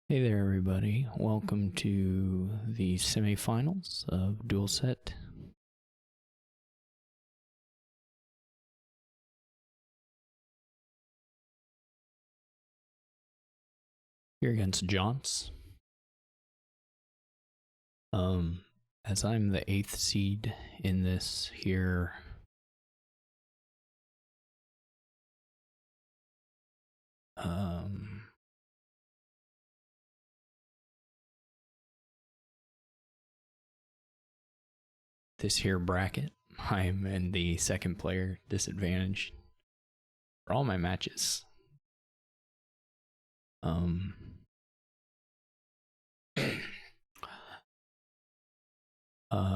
Hey there, everybody. Welcome to the semifinals of Dualset. Here against jonts. As I'm the 8th seed in this here, this here bracket, I'm in the second player disadvantage for all my matches.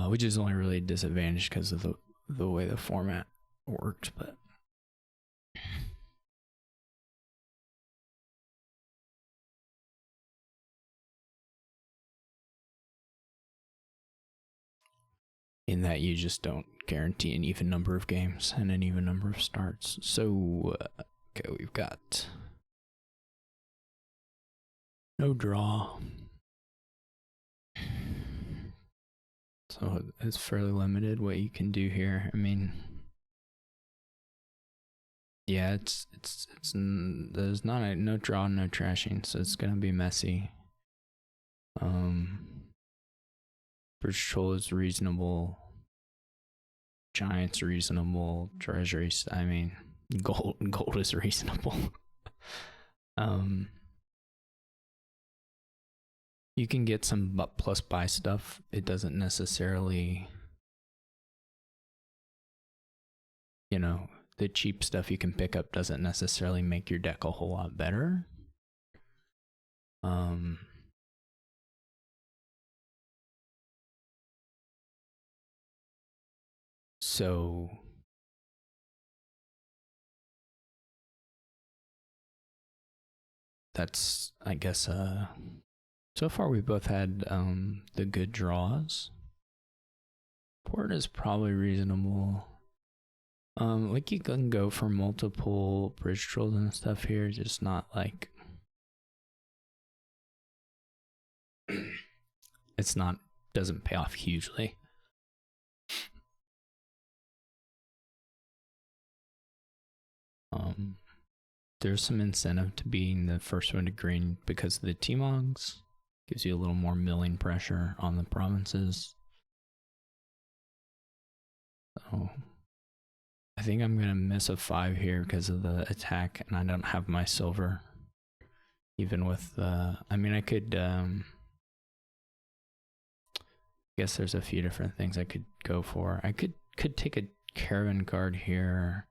Which is only really disadvantaged because of the way the format worked, but in that you just don't guarantee an even number of games and an even number of starts. So, okay, we've got no draw. So it's fairly limited what you can do here. I mean, yeah, there's not no draw, no trashing, so it's gonna be messy. Bridge Troll is reasonable. Giants reasonable. Treasuries, I mean, gold is reasonable. You can get some plus buy stuff. It doesn't necessarily, you know, the cheap stuff you can pick up doesn't necessarily make your deck a whole lot better. So that's, I guess, so far we both had the good draws. Port is probably reasonable. Like you can go for multiple bridge trolls and stuff here, just not like it's not, doesn't pay off hugely. There's some incentive to being the first one to green because of the T-Mogs. Gives you a little more milling pressure on the provinces. So I think I'm gonna miss a 5 here because of the attack, and I don't have my silver. Even with the, I mean, I could, guess there's a few different things I could go for. I could take a caravan guard here.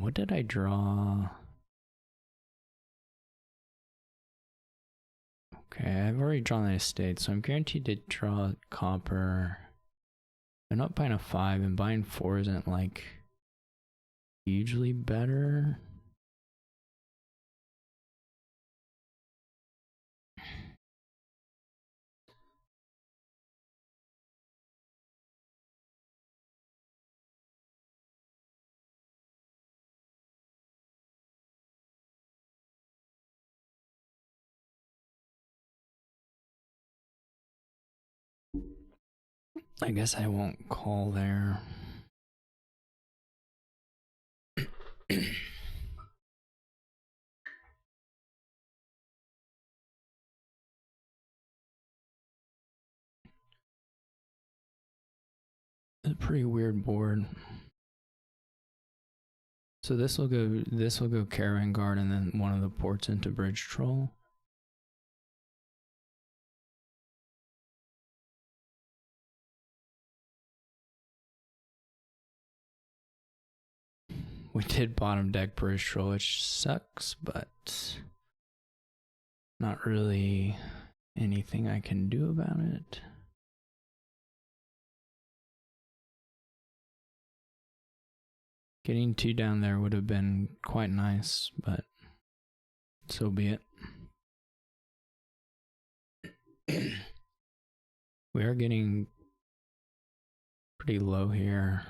What did I draw? Okay, I've already drawn the estate, so I'm guaranteed to draw copper. I'm not buying a 5, and buying 4 isn't like hugely better. I guess I won't call there. It's a pretty weird board. So this will go caravan guard, and then one of the ports into bridge troll. We did bottom deck bridge troll, which sucks, but not really anything I can do about it. Getting 2 down there would have been quite nice, but so be it. We are getting pretty low here.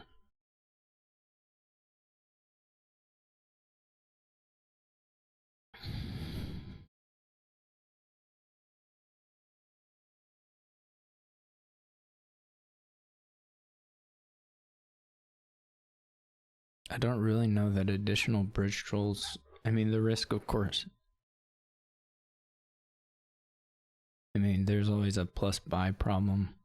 I don't really know that additional bridge trolls. I mean, the risk, of course. I mean, there's always a plus buy problem.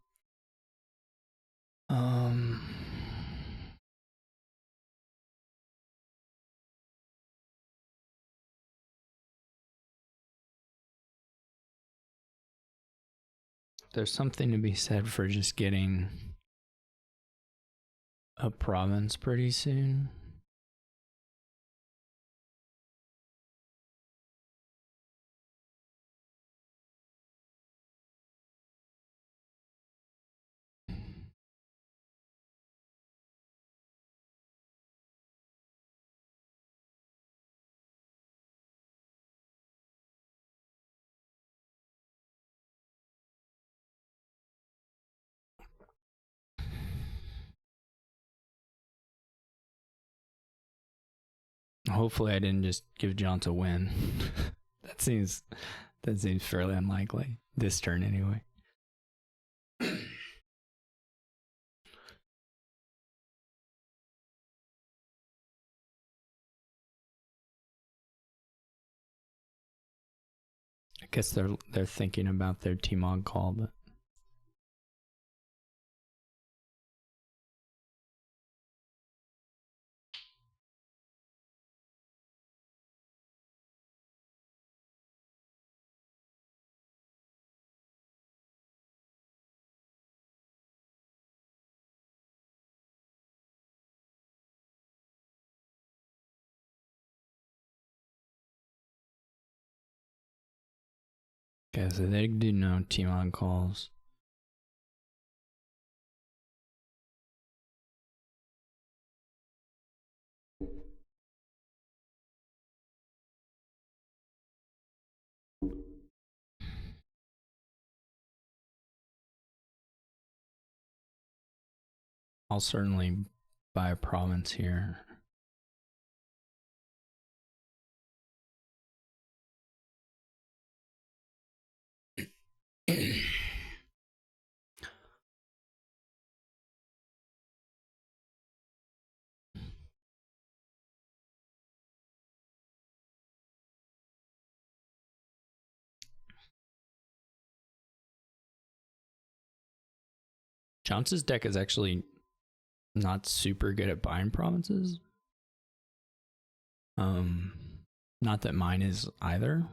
There's something to be said for just getting a province pretty soon. Hopefully, I didn't just give jonts a win. that seems fairly unlikely this turn, anyway. I guess they're thinking about their T-Mog call, but okay, so they do no T-Mog calls. I'll certainly buy a province here. Jonts' deck is actually not super good at buying provinces. Not that mine is either,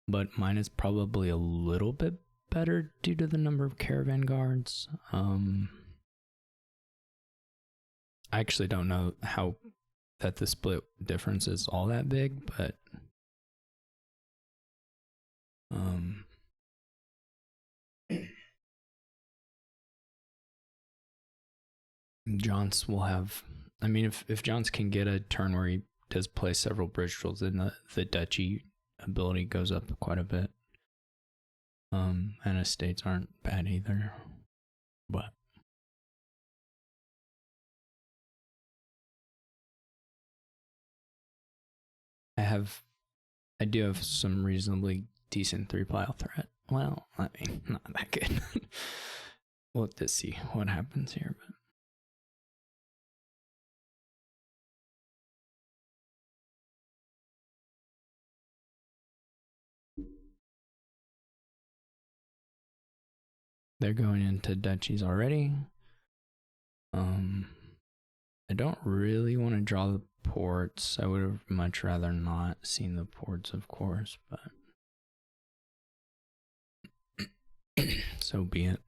but mine is probably a little bit better due to the number of caravan guards. I actually don't know how that the split difference is all that big, but jonts will have. I mean, if jonts can get a turn where he does play several bridge trolls, then the duchy ability goes up quite a bit. And estates aren't bad either, but I do have some reasonably decent 3-pile threat. Well, I mean, not that good. We'll have to see what happens here, but they're going into duchies already. I don't really want to draw the ports. I would have much rather not seen the ports, of course, but so be it.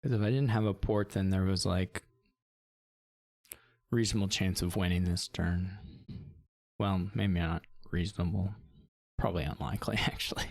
Because if I didn't have a port, then there was like reasonable chance of winning this turn. Well, maybe not reasonable. Probably unlikely, actually.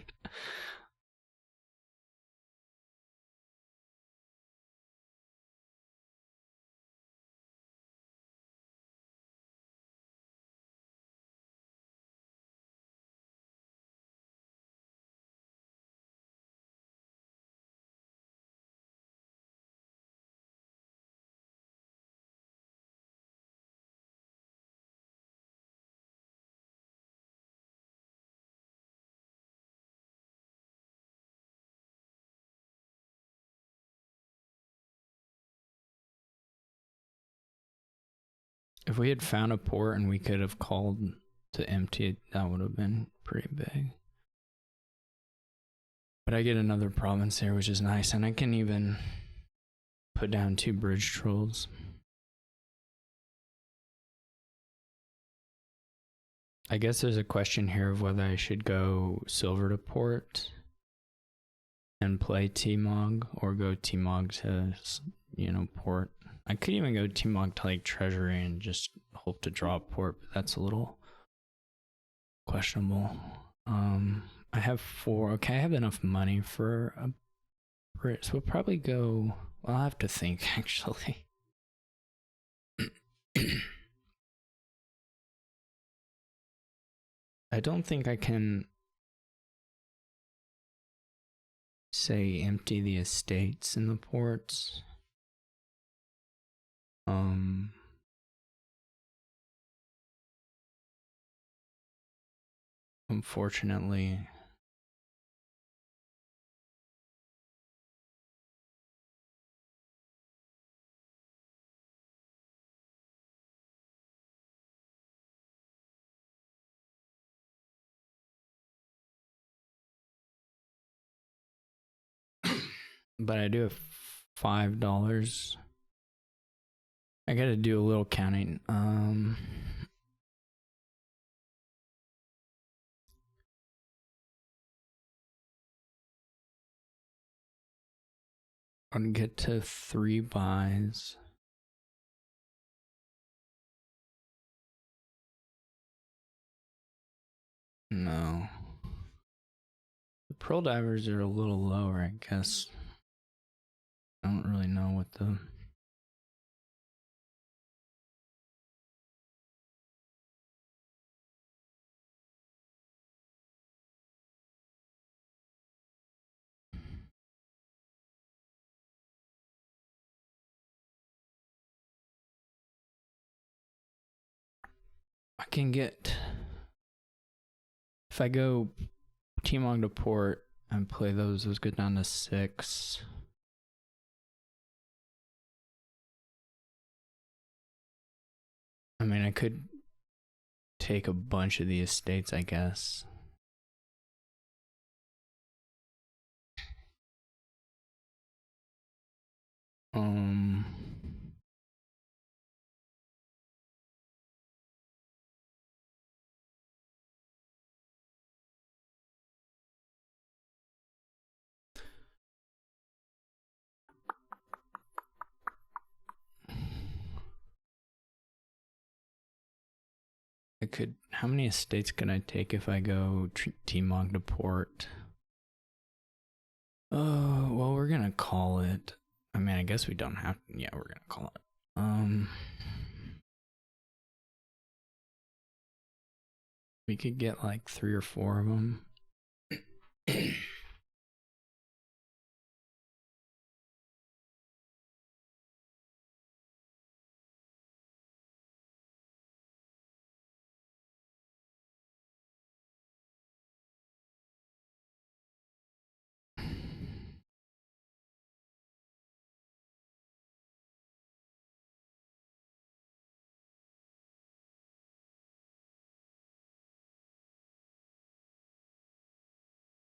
If we had found a port and we could have called to empty it, that would have been pretty big. But I get another province here, which is nice, and I can even put down 2 bridge trolls. I guess there's a question here of whether I should go silver to port and play T-Mog or go T-Mog to, port. I could even go T-Mog to like treasury and just hope to draw a port, but that's a little questionable. I have 4. Okay, I have enough money for a bridge, so we'll probably go. Well, I'll have to think actually. I don't think I can say empty the estates in the ports. Unfortunately. But I do have $5. I gotta do a little counting. I'll get to 3 buys. No. The pearl divers are a little lower, I guess. I don't really know what the... I can get... If I go T-Mog to port and play those go down to 6. I mean, I could take a bunch of the estates, I guess. I could... How many estates can I take if I go T-Mog to port? Oh, well, we're gonna call it. I mean, I guess we don't have to. Yeah, we're gonna call it. We could get like 3 or 4 of them.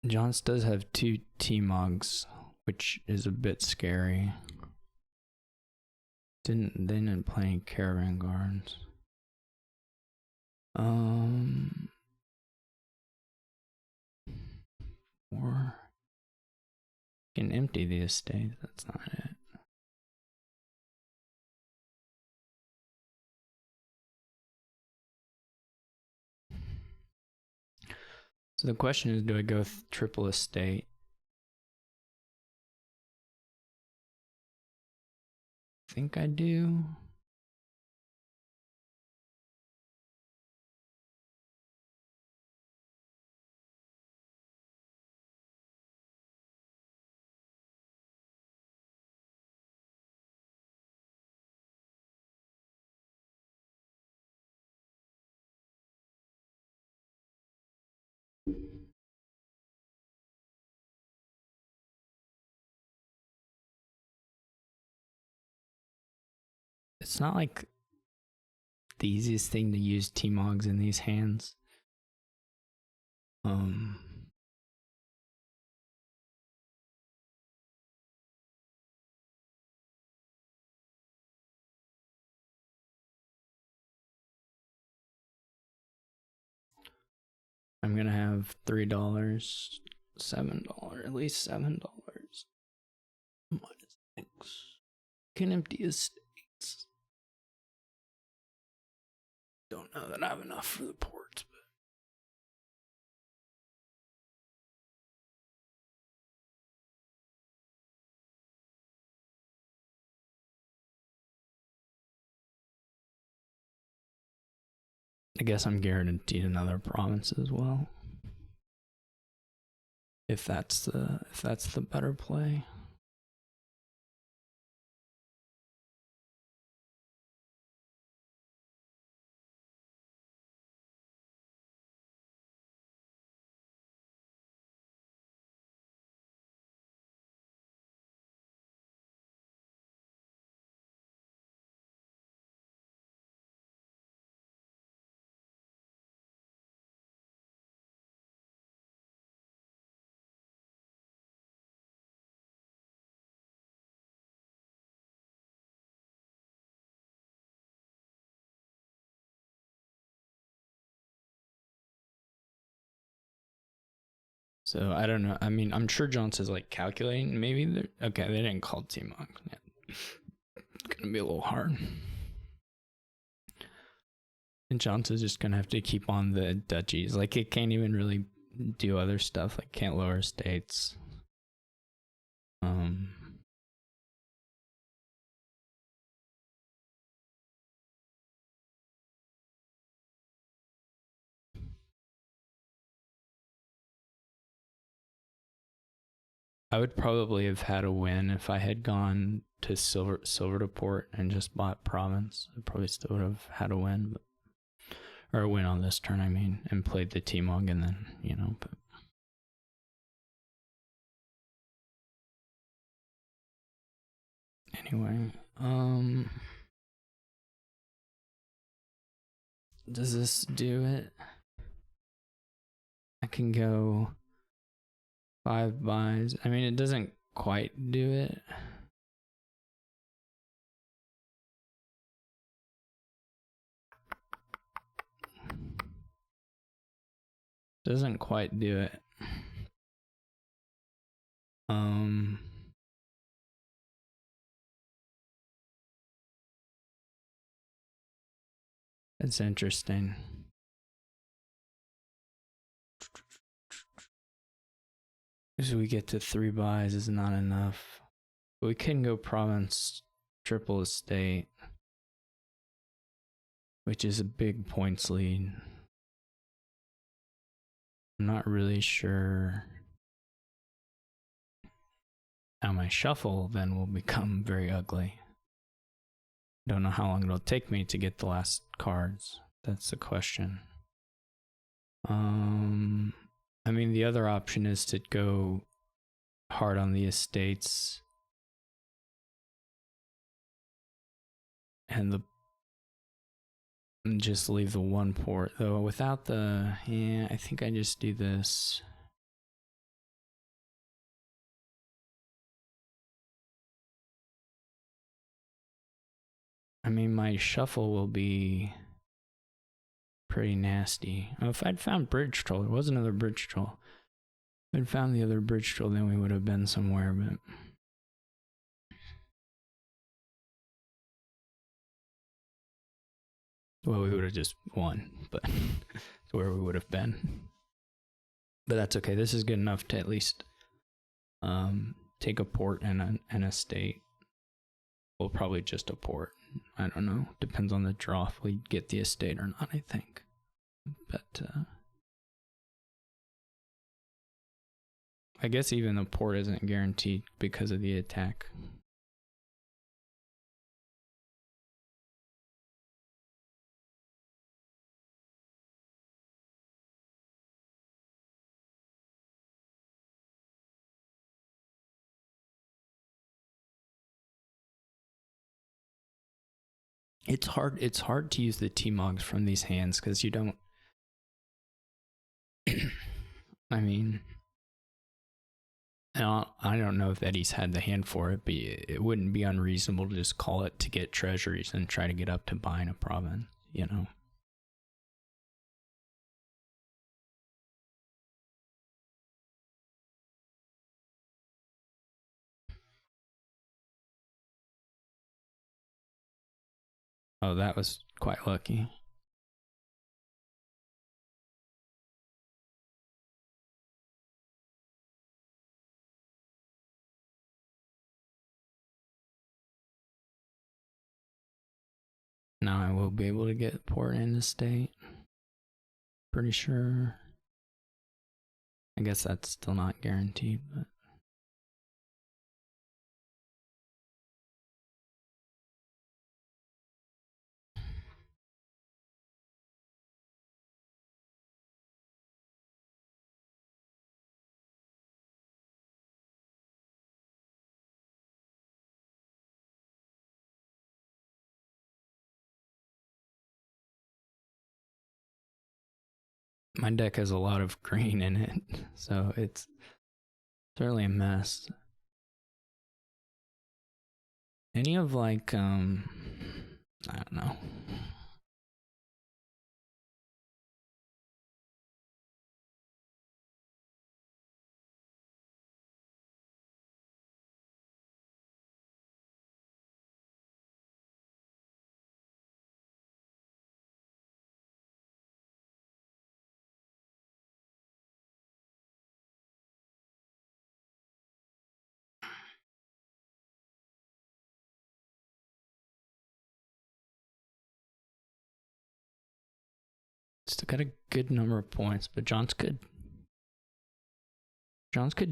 Jonts does have 2 T-Mogs, which is a bit scary. They didn't play any caravan guards. Or can empty the estate. That's not it. So the question is, do I go triple estate? I think I do. It's not like the easiest thing to use T-Mogs in these hands. I'm gonna have $3, $7, at least $7. Minus X. Can empty estates. Don't know that I have enough for the ports, but I guess I'm guaranteed another province as well. If that's the better play. So I don't know. I mean, I'm sure Jonts is like calculating. Maybe they're okay. They didn't call T-Mog. Yeah. It's gonna be a little hard. And Jonts is just gonna have to keep on the duchies. Like it can't even really do other stuff. Like can't lower states. I would probably have had a win if I had gone to silver to port and just bought province. I probably still would have had a win, but, or a win on this turn. I mean, and played the T-Mog and then But anyway, does this do it? I can go 5 buys. I mean, it doesn't quite do it. Doesn't quite do it. It's interesting. Because we get to 3 buys is not enough. But we can go province triple estate, which is a big points lead. I'm not really sure how my shuffle then will become very ugly. Don't know how long it'll take me to get the last cards. That's the question. I mean, the other option is to go hard on the estates and just leave the one port though. Without the I think I just do this. I mean, my shuffle will be pretty nasty. Oh, if I'd found bridge troll, there was another bridge troll. If I'd found the other bridge troll, then we would have been somewhere, but well, we would have just won, but it's where we would have been. But that's okay. This is good enough to at least take a port and a state. Well, probably just a port. I don't know. Depends on the draw if we get the estate or not, I think. But I guess even the port isn't guaranteed because of the attack. It's hard to use the T-Mogs from these hands because you don't. I mean, I don't know if Eddie's had the hand for it, but it wouldn't be unreasonable to just call it to get treasuries and try to get up to buying a province, you know? Oh, that was quite lucky. Now I will be able to get port into state. Pretty sure. I guess that's still not guaranteed, but. My deck has a lot of green in it, so it's certainly a mess. Any of like I don't know. Still got a good number of points, but Jonts could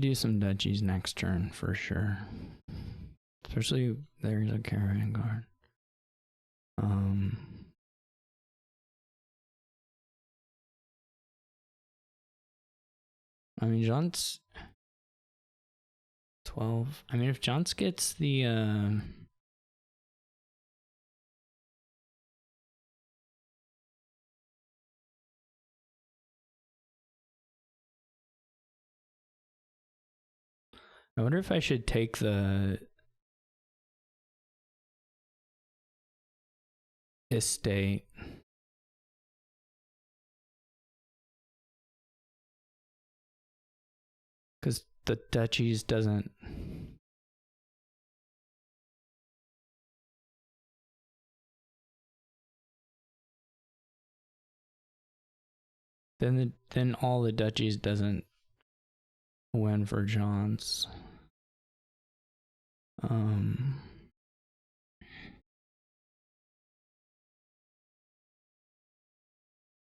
do some duchies next turn for sure. Especially there's a caravan guard. I mean Jonts 12. I mean if Jonts gets the I wonder if I should take the estate. Because the duchies doesn't. Then all the duchies doesn't win for Jonts.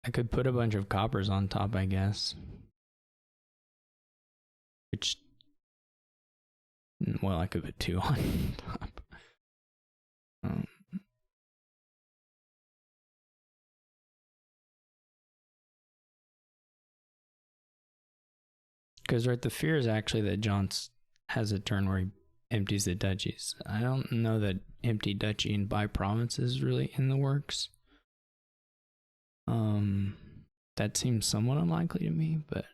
I could put a bunch of coppers on top, I guess. Which, well, I could put 2 on top. Because right, the fear is actually that Jonts has a turn where he empties the duchies. I don't know that empty duchy and buy province is really in the works. That seems somewhat unlikely to me, but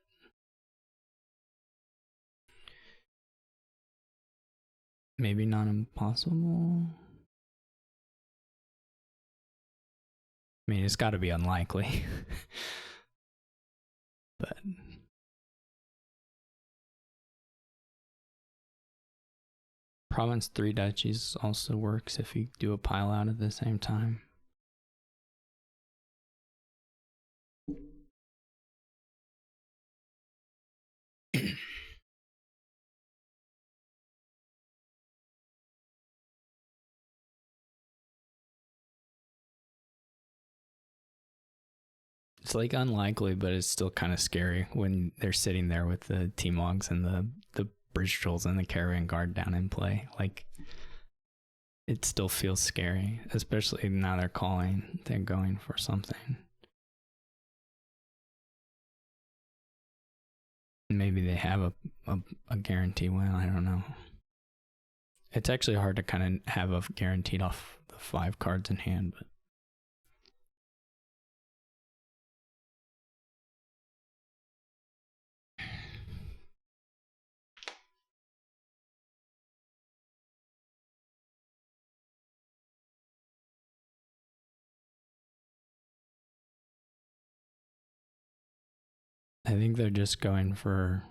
maybe not impossible. I mean, it's got to be unlikely. But province 3 duchies also works if you do a pile out at the same time. It's like unlikely, but it's still kind of scary when they're sitting there with the T-Mogs and the bridge trolls and the caravan guard down in play. Like, it still feels scary, especially now they're calling, they're going for something. Maybe they have a guarantee win, I don't know. It's actually hard to kind of have a guaranteed off the 5 cards in hand, but I think they're just going for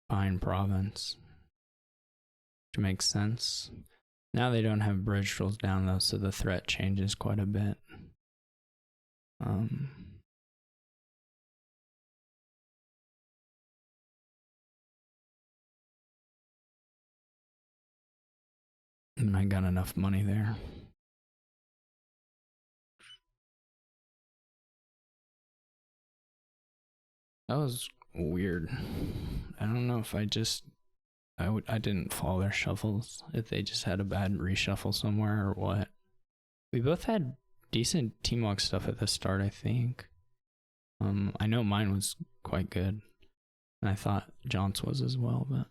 Pine Province, which makes sense. Now they don't have bridge trolls down though, so the threat changes quite a bit. And I got enough money there. That was weird. I don't know if I didn't follow their shuffles, if they just had a bad reshuffle somewhere or what. We both had decent team walk stuff at the start, I think. I know mine was quite good. And I thought jonts was as well, but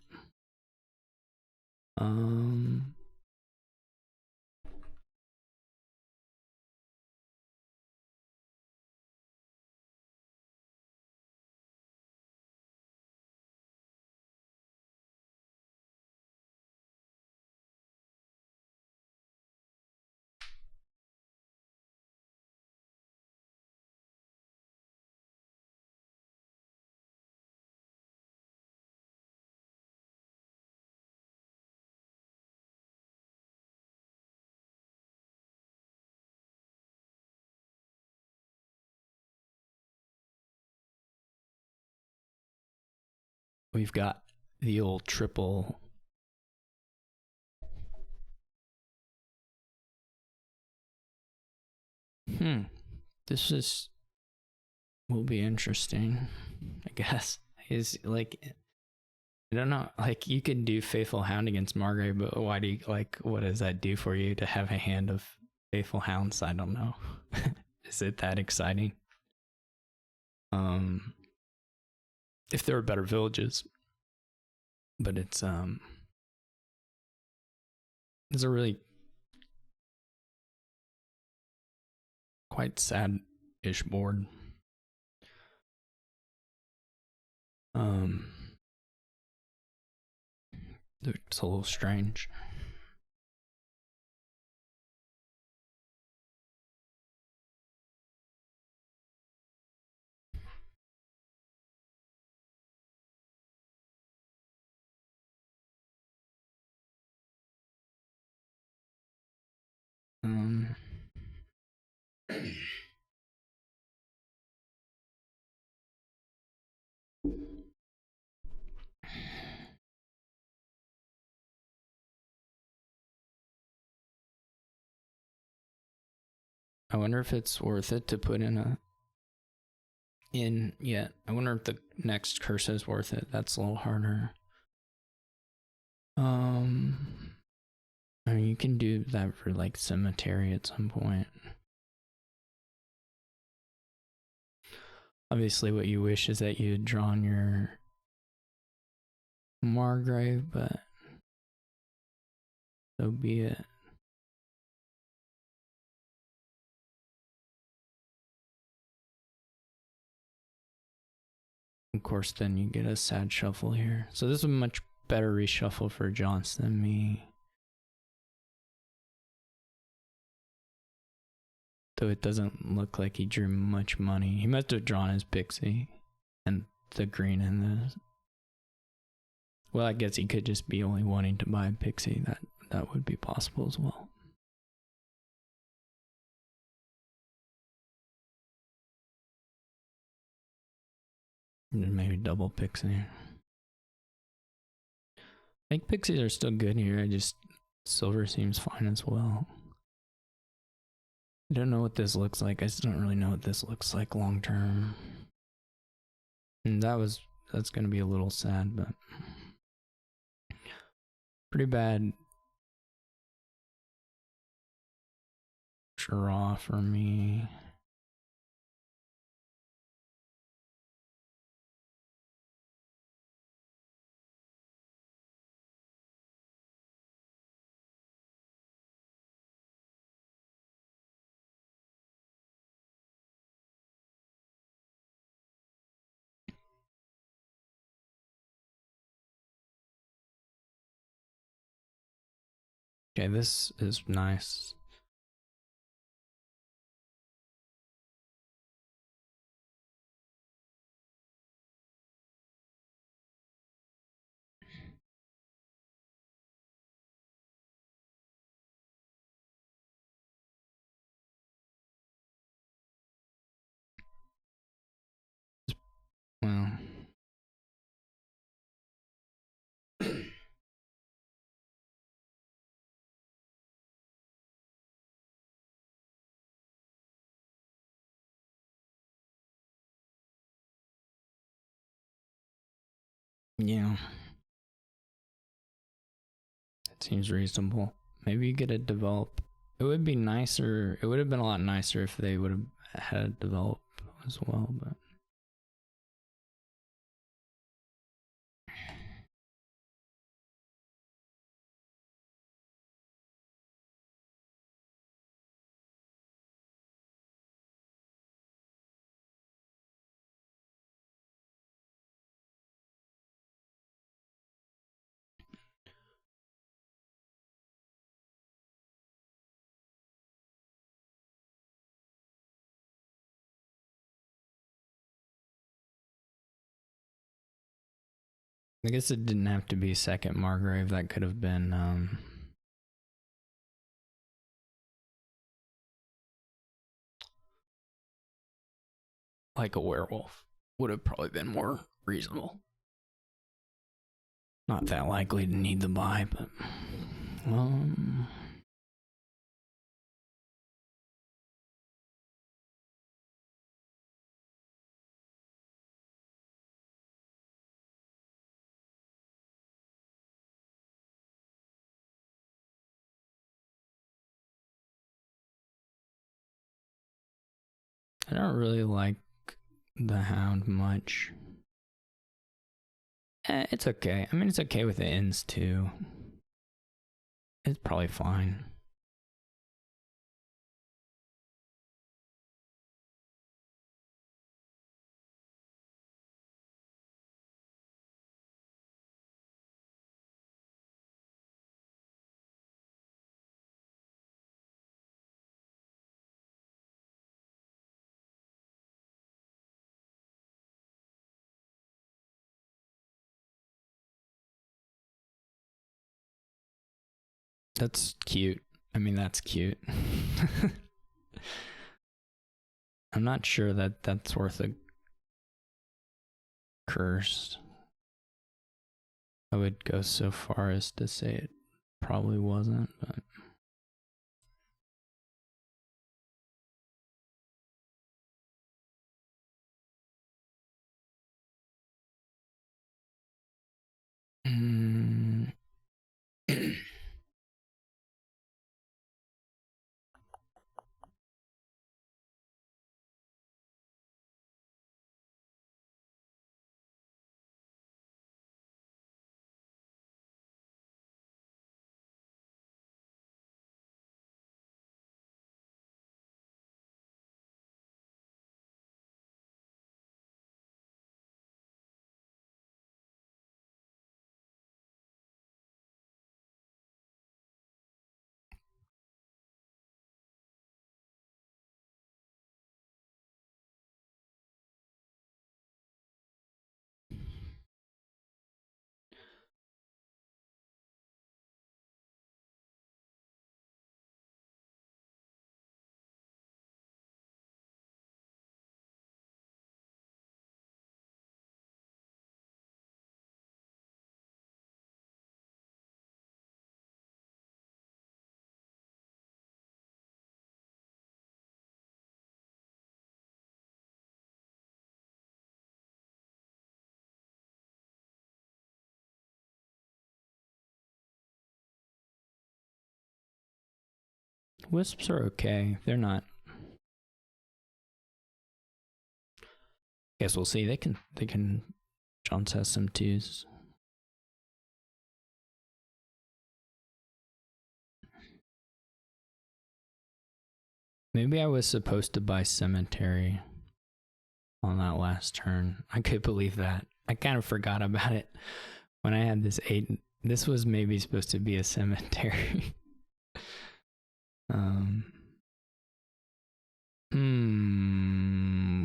we've got the old triple. This will be interesting, I guess. Is like, I don't know, like you could do Faithful Hound against Margrave, but why do you, like, what does that do for you to have a hand of Faithful Hounds? I don't know. Is it that exciting? If there were better villages. But it's a really quite sad-ish board. It's a little strange. I wonder if it's worth it to put in yet. I wonder if the next curse is worth it. That's a little harder. I mean, you can do that for like cemetery at some point. Obviously, what you wish is that you had drawn your Margrave, but so be it. Of course, then you get a sad shuffle here. So this is a much better reshuffle for jonts than me. Though it doesn't look like he drew much money. He must have drawn his pixie and the green in this. Well, I guess he could just be only wanting to buy a pixie. That would be possible as well. Maybe double pixie. I think pixies are still good here. Silver seems fine as well. I don't know what this looks like. I just don't really know what this looks like long term. And that's gonna be a little sad, but pretty bad draw for me. Okay, this is nice. Well, yeah, that seems reasonable. Maybe you get it develop. It would be nicer. It would have been a lot nicer if they would have had it develop as well, but. I guess it didn't have to be second Margrave. That could have been like a werewolf. Would have probably been more reasonable. Not that likely to need the buy, but I don't really like the Hound much. It's okay. I mean, it's okay with the ends too. It's probably fine. That's cute. I mean, that's cute. I'm not sure that that's worth a curse. I would go so far as to say it probably wasn't, but. Wisps are okay. They're not. Guess we'll see. They can. Jonts has some twos. Maybe I was supposed to buy Cemetery on that last turn. I could believe that. I kind of forgot about it when I had this 8. This was maybe supposed to be a Cemetery. Um.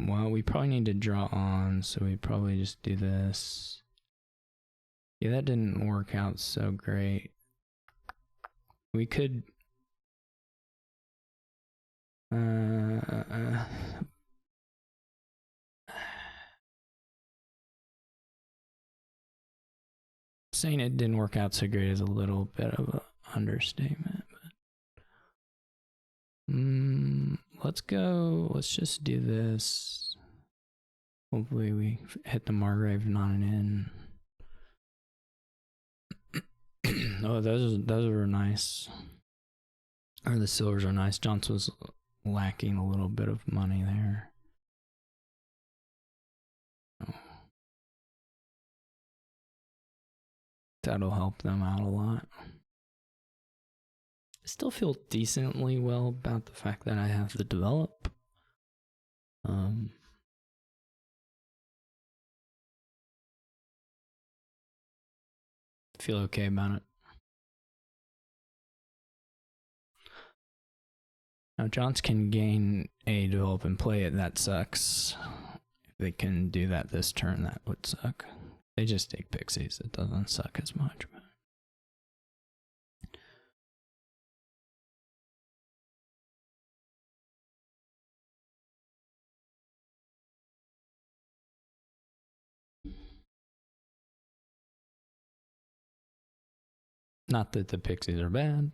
Well, we probably need to draw on, so we probably just do this. Yeah, that didn't work out so great. We could. Saying it didn't work out so great is a little bit of an understatement. Let's go. Let's just do this. Hopefully we hit the Margrave, not an in. Oh, those were nice. Or the silvers are nice. Jonts was lacking a little bit of money there. Oh. That'll help them out a lot. I still feel decently well about the fact that I have to develop. Feel okay about it. Now, Jonts can gain a develop and play it. That sucks. If they can do that this turn, that would suck. They just take pixies. It doesn't suck as much. But not that the pixies are bad.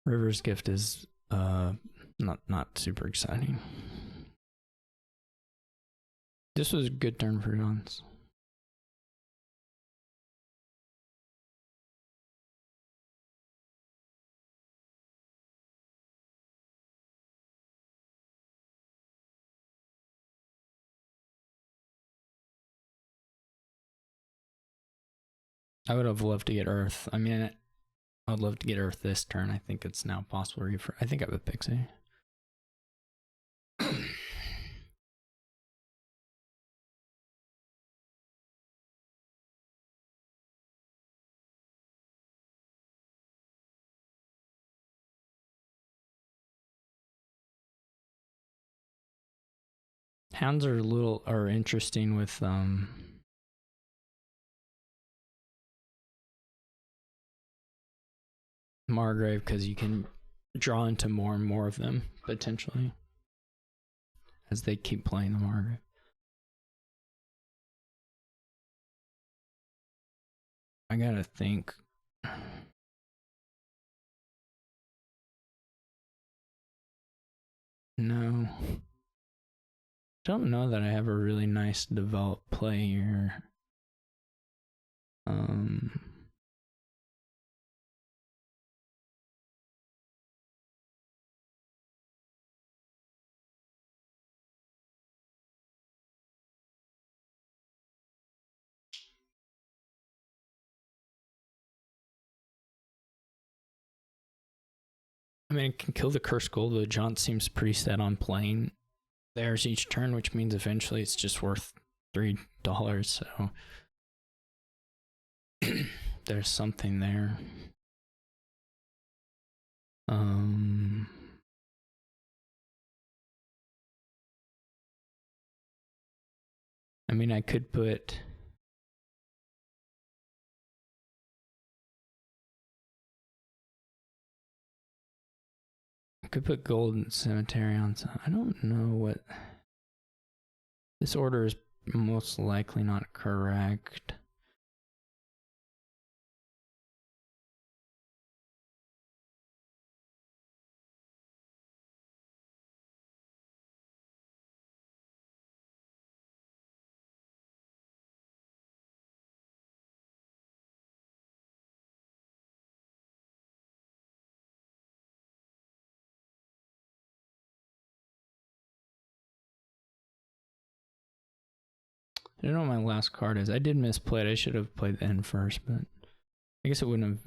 River's Gift is not super exciting. This was a good turn for Jonts. I would have loved to get Earth. I mean, I would love to get Earth this turn. I think it's now possible. I think I have a pixie. Hounds are interesting with Margrave because you can draw into more and more of them potentially as they keep playing the Margrave. I gotta think. No. Don't know that I have a really nice developed play here. I mean, it can kill the Curse Gold, but Jonts seems pretty set on playing theirs each turn, which means eventually it's just worth $3, so there's something there. I mean, I could put Golden Cemetery on some. I don't know what this order is most likely not correct. I don't know what my last card is. I did misplay it. I should have played the end first, but I guess it wouldn't have.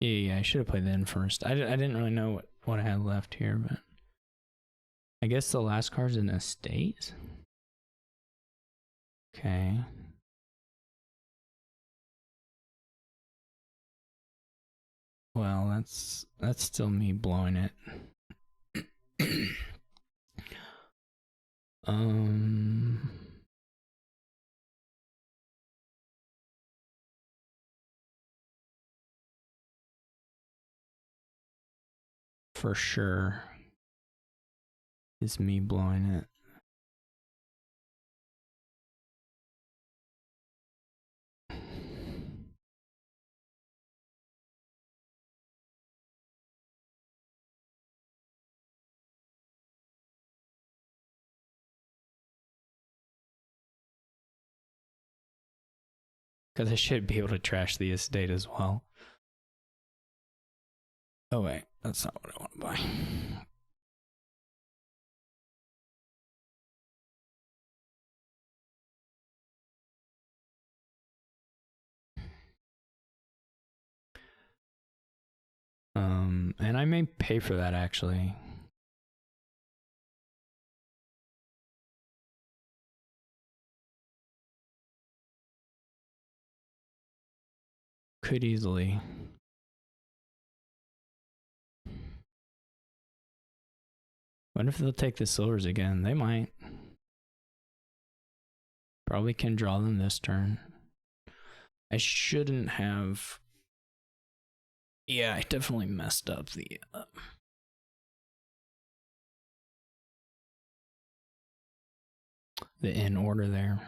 Yeah, I should have played the end first. I didn't really know what I had left here, but I guess the last card's an estate. Okay. Well, that's still me blowing it. um for sure is me blowing it. Because I should be able to trash the estate as well. Oh wait, that's not what I want to buy. And I may pay for that actually. Could easily. What if they'll take the silvers again? They might. Probably can draw them this turn. I shouldn't have. Yeah, I definitely messed up the in order there.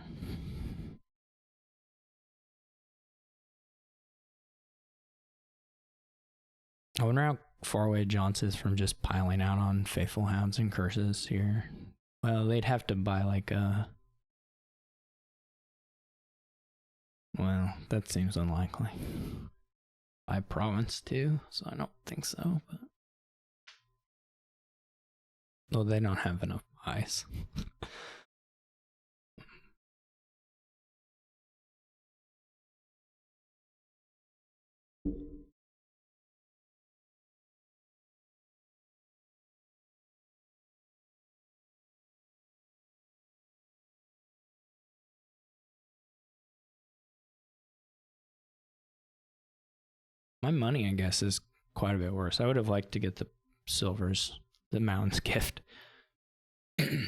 I wonder how far away jonts is from just piling out on faithful hounds and curses here. Well, they'd have to buy like a. Well, that seems unlikely. By province too, so I don't think so. But well, they don't have enough buys. My money, I guess, is quite a bit worse. I would have liked to get the silvers, the mountain's gift. Is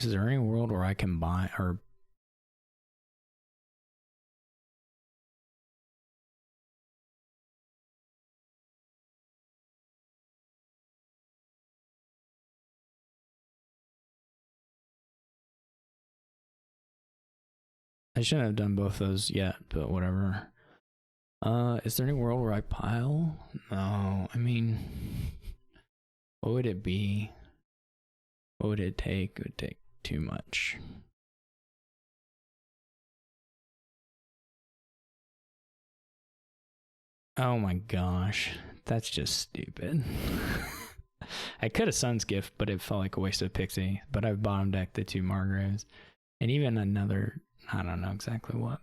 there any world where I can buy or I shouldn't have done both those yet, but whatever. Is there any world where I pile? No, I mean, what would it be? What would it take? It would take too much. Oh my gosh, that's just stupid. I could have Sun's Gift, but it felt like a waste of Pixie. But I've bottom decked the 2 Margraves. And even another, I don't know exactly what.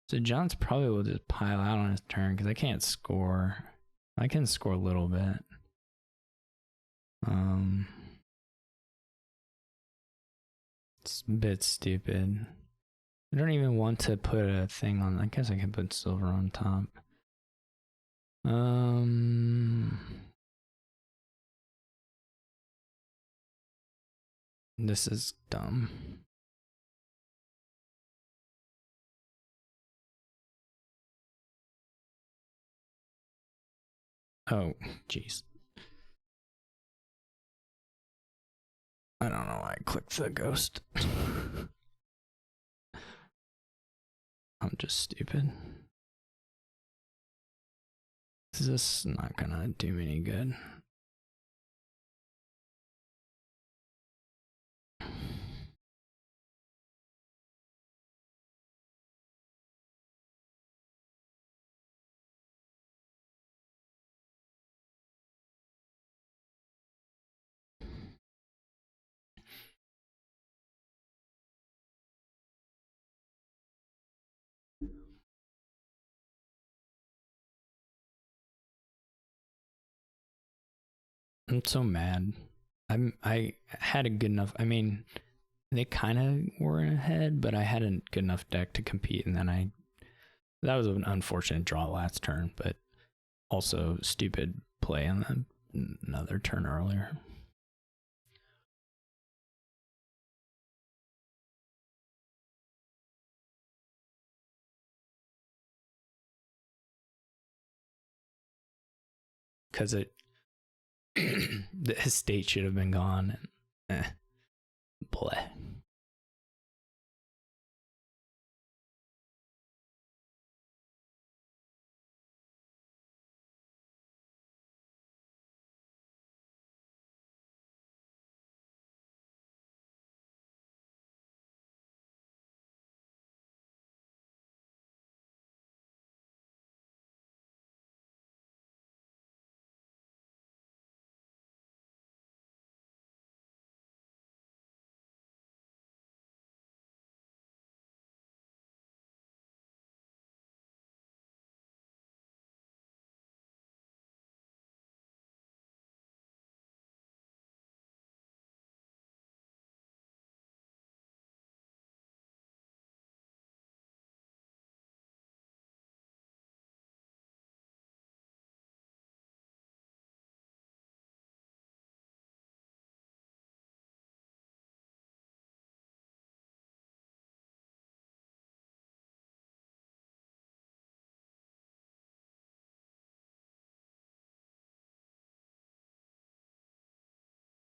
So John's probably will just pile out on his turn because I can't score. I can score a little bit. It's a bit stupid. I don't even want to put a thing on. I guess I can put silver on top. This is dumb. Oh, jeez. I don't know why I clicked the ghost. I'm just stupid. This is not gonna do me any good. I'm so mad. I had a good enough. I mean, they kind of were ahead, but I had a good enough deck to compete, and then that was an unfortunate draw last turn, but also stupid play on another turn earlier. Because the estate should have been gone. And, bleh.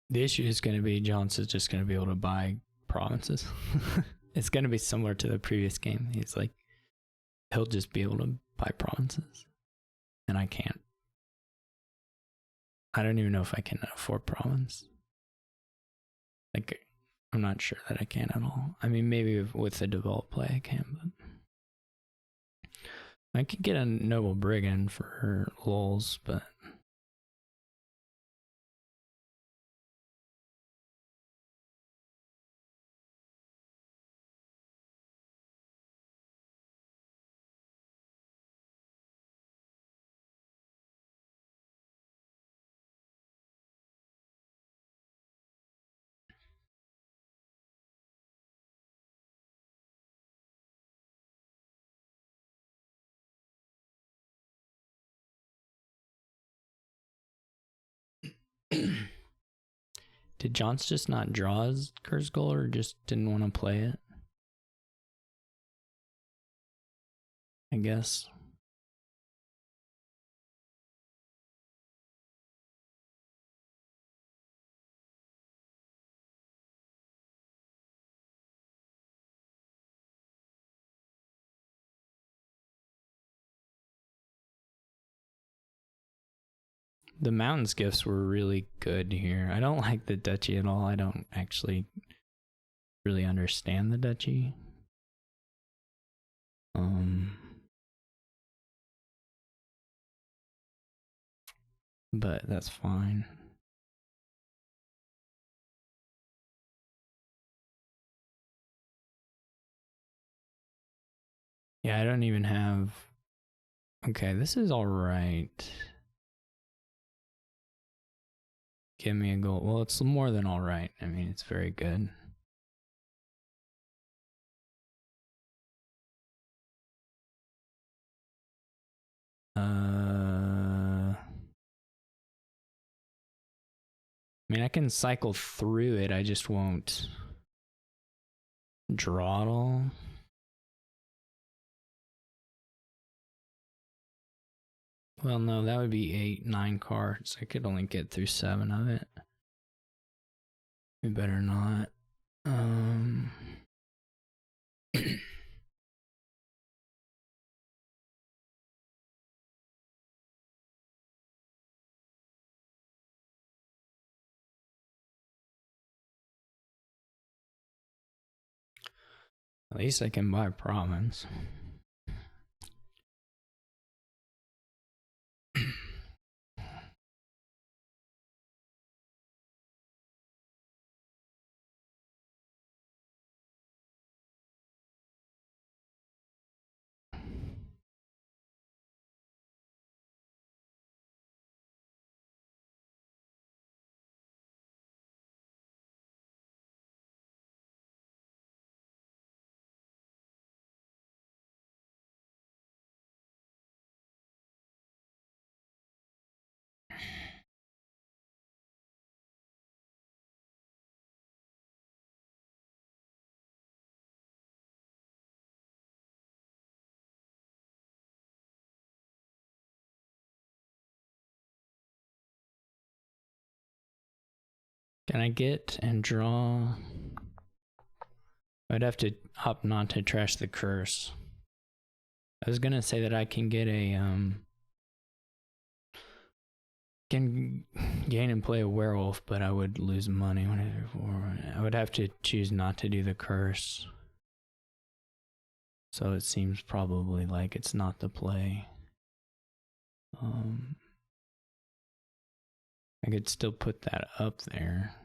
The issue is going to be jonts is just going to be able to buy provinces. It's going to be similar to the previous game. He's like, he'll just be able to buy provinces, and I can't. I don't even know if I can afford province. Like, I'm not sure that I can at all. I mean, maybe with the developed play I can, but I could get a noble brigand for lulz, but did jonts just not draw his curse goal or just didn't want to play it? I guess. The mountains gifts were really good here. I don't like the duchy at all. I don't actually really understand the duchy. But that's fine. Yeah, I don't even have. Okay, this is all right. Give me a goal. Well, it's more than all right. I mean, it's very good. I mean, I can cycle through it. I just won't draw it all. Well, no, that would be 8, 9 cards. I could only get through 7 of it. We better not. At least I can buy province. Can I get and draw? I'd have to opt not to trash the curse. I was gonna say that I can get a can gain and play a werewolf, but I would lose money. I would have to choose not to do the curse. So it seems probably like it's not the play. I could still put that up there.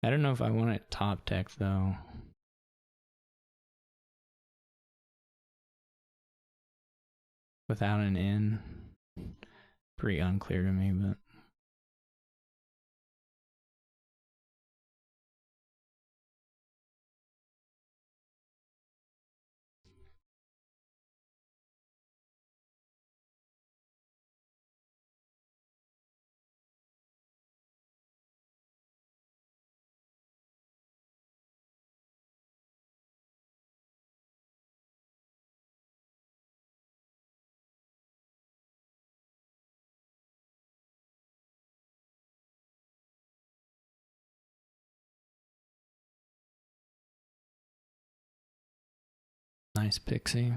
I don't know if I want it top deck though. Without an in. Pretty unclear to me, but nice pixie.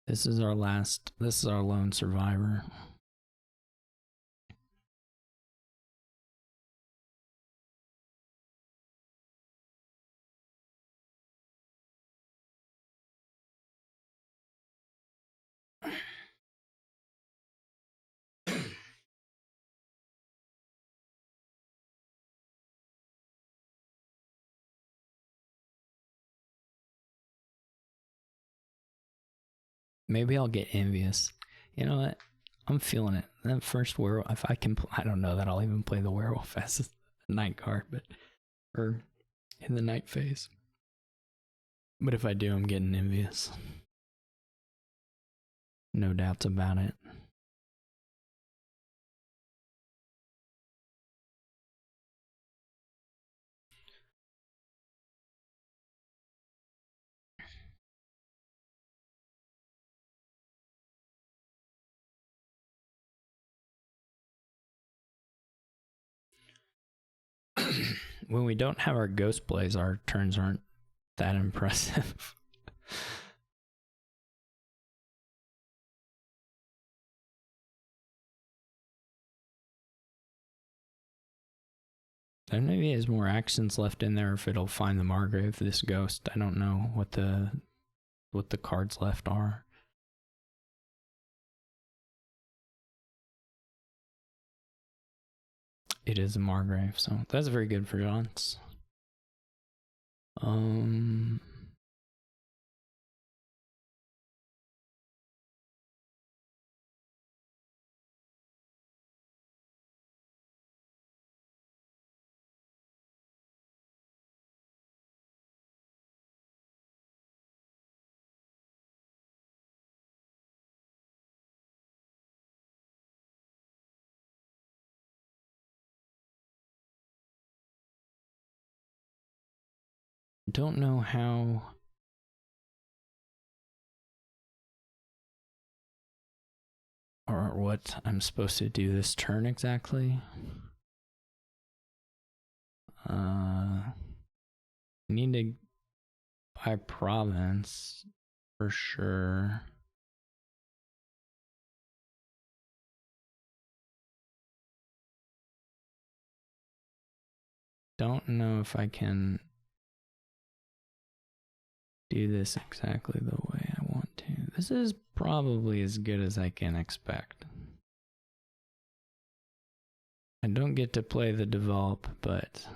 This is our lone survivor. Maybe I'll get envious. You know what? I'm feeling it. That first werewolf, if I can, I don't know that I'll even play the werewolf as a night card, but or in the night phase. But if I do, I'm getting envious. No doubts about it. When we don't have our ghost plays, our turns aren't that impressive. There maybe has more actions left in there if it'll find the Margrave, this ghost. I don't know what the cards left are. It is a Margrave, so that's very good for jonts. Don't know how or what I'm supposed to do this turn exactly. I need to buy province for sure. Don't know if I can do this exactly the way I want to. This is probably as good as I can expect. I don't get to play the develop, but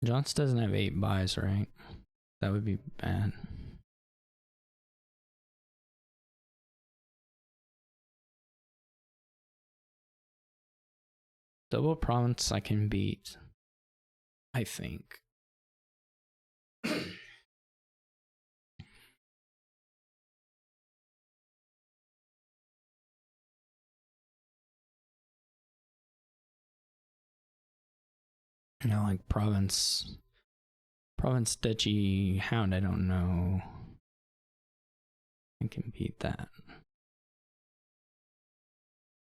Jonts doesn't have 8 buys, right? That would be bad. Double province I can beat, I think. You know, like province duchy hound, I don't know. I can beat that.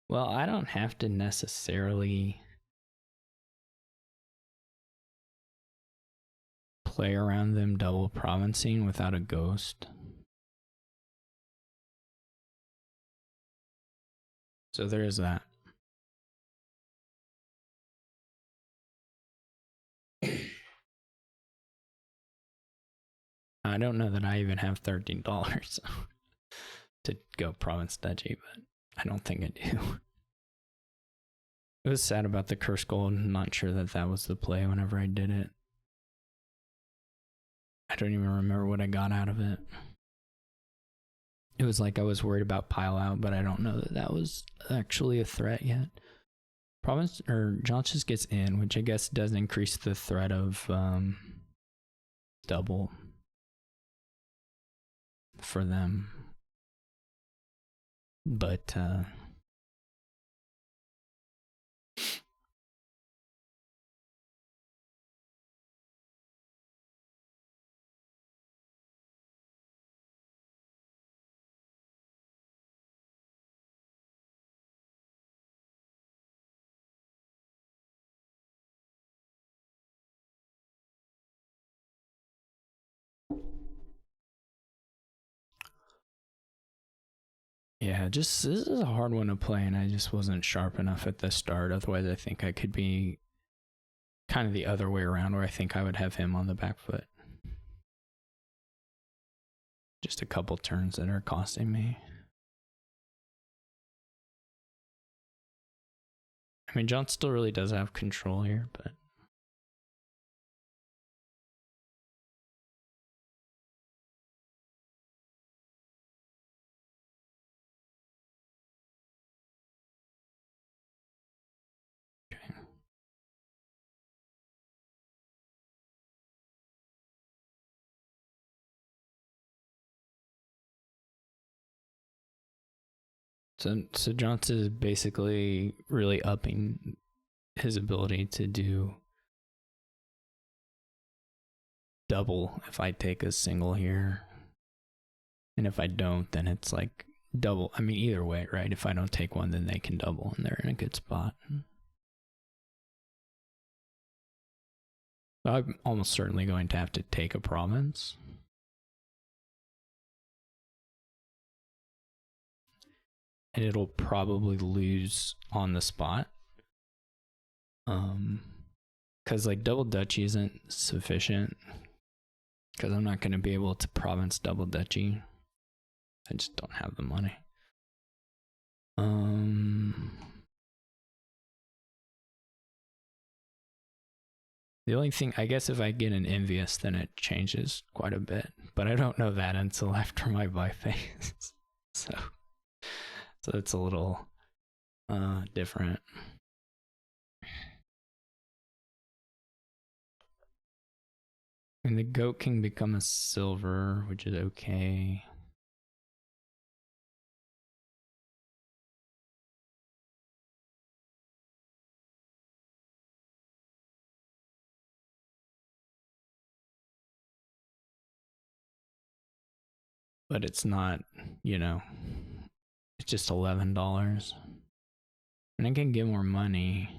Well, I don't have to necessarily play around them double provincing without a ghost. So there is that. I don't know that I even have $13 to go province duchy, but I don't think I do. It was sad about the curse gold. I'm not sure that that was the play whenever I did it. I don't even remember what I got out of it. It was like I was worried about pile out, but I don't know that that was actually a threat yet. Province or jonts just gets in, which I guess does increase the threat of double for them. But yeah, just this is a hard one to play, and I just wasn't sharp enough at the start. Otherwise, I think I could be kind of the other way around, where I think I would have him on the back foot. Just a couple turns that are costing me. I mean, John still really does have control here, but okay. So Johnson is basically really upping his ability to do double if I take a single here. And if I don't, then it's like double. I mean, either way, right? If I don't take one, then they can double and they're in a good spot. So I'm almost certainly going to have to take a province. And it'll probably lose on the spot. Because like double duchy isn't sufficient. Because I'm not going to be able to province double duchy. I just don't have the money. The only thing, I guess, if I get an envious, then it changes quite a bit. But I don't know that until after my buy phase. so it's a little different. And the goat can become a silver, which is okay. But it's not, you know, it's just $11. And I can get more money.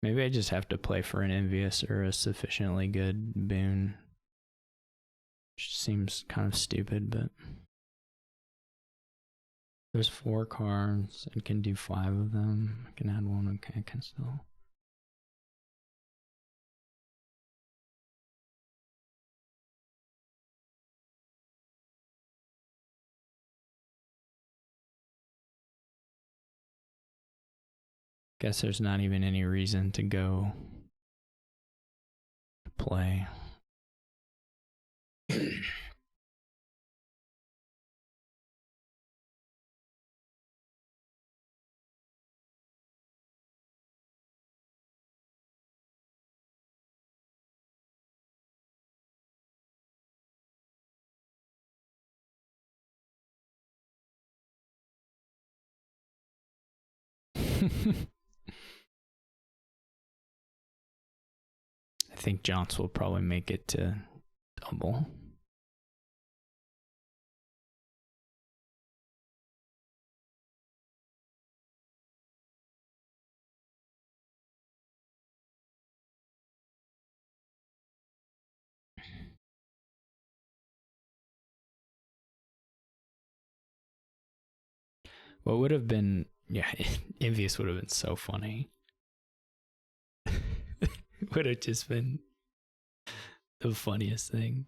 Maybe I just have to play for an envious or a sufficiently good boon. Which seems kind of stupid, but there's 4 cards. I can do 5 of them. I can add 1. Okay, I can still. Guess there's not even any reason to go play. I think jonts will probably make it to double. What would have been, yeah, envious would have been so funny. Would have just been the funniest thing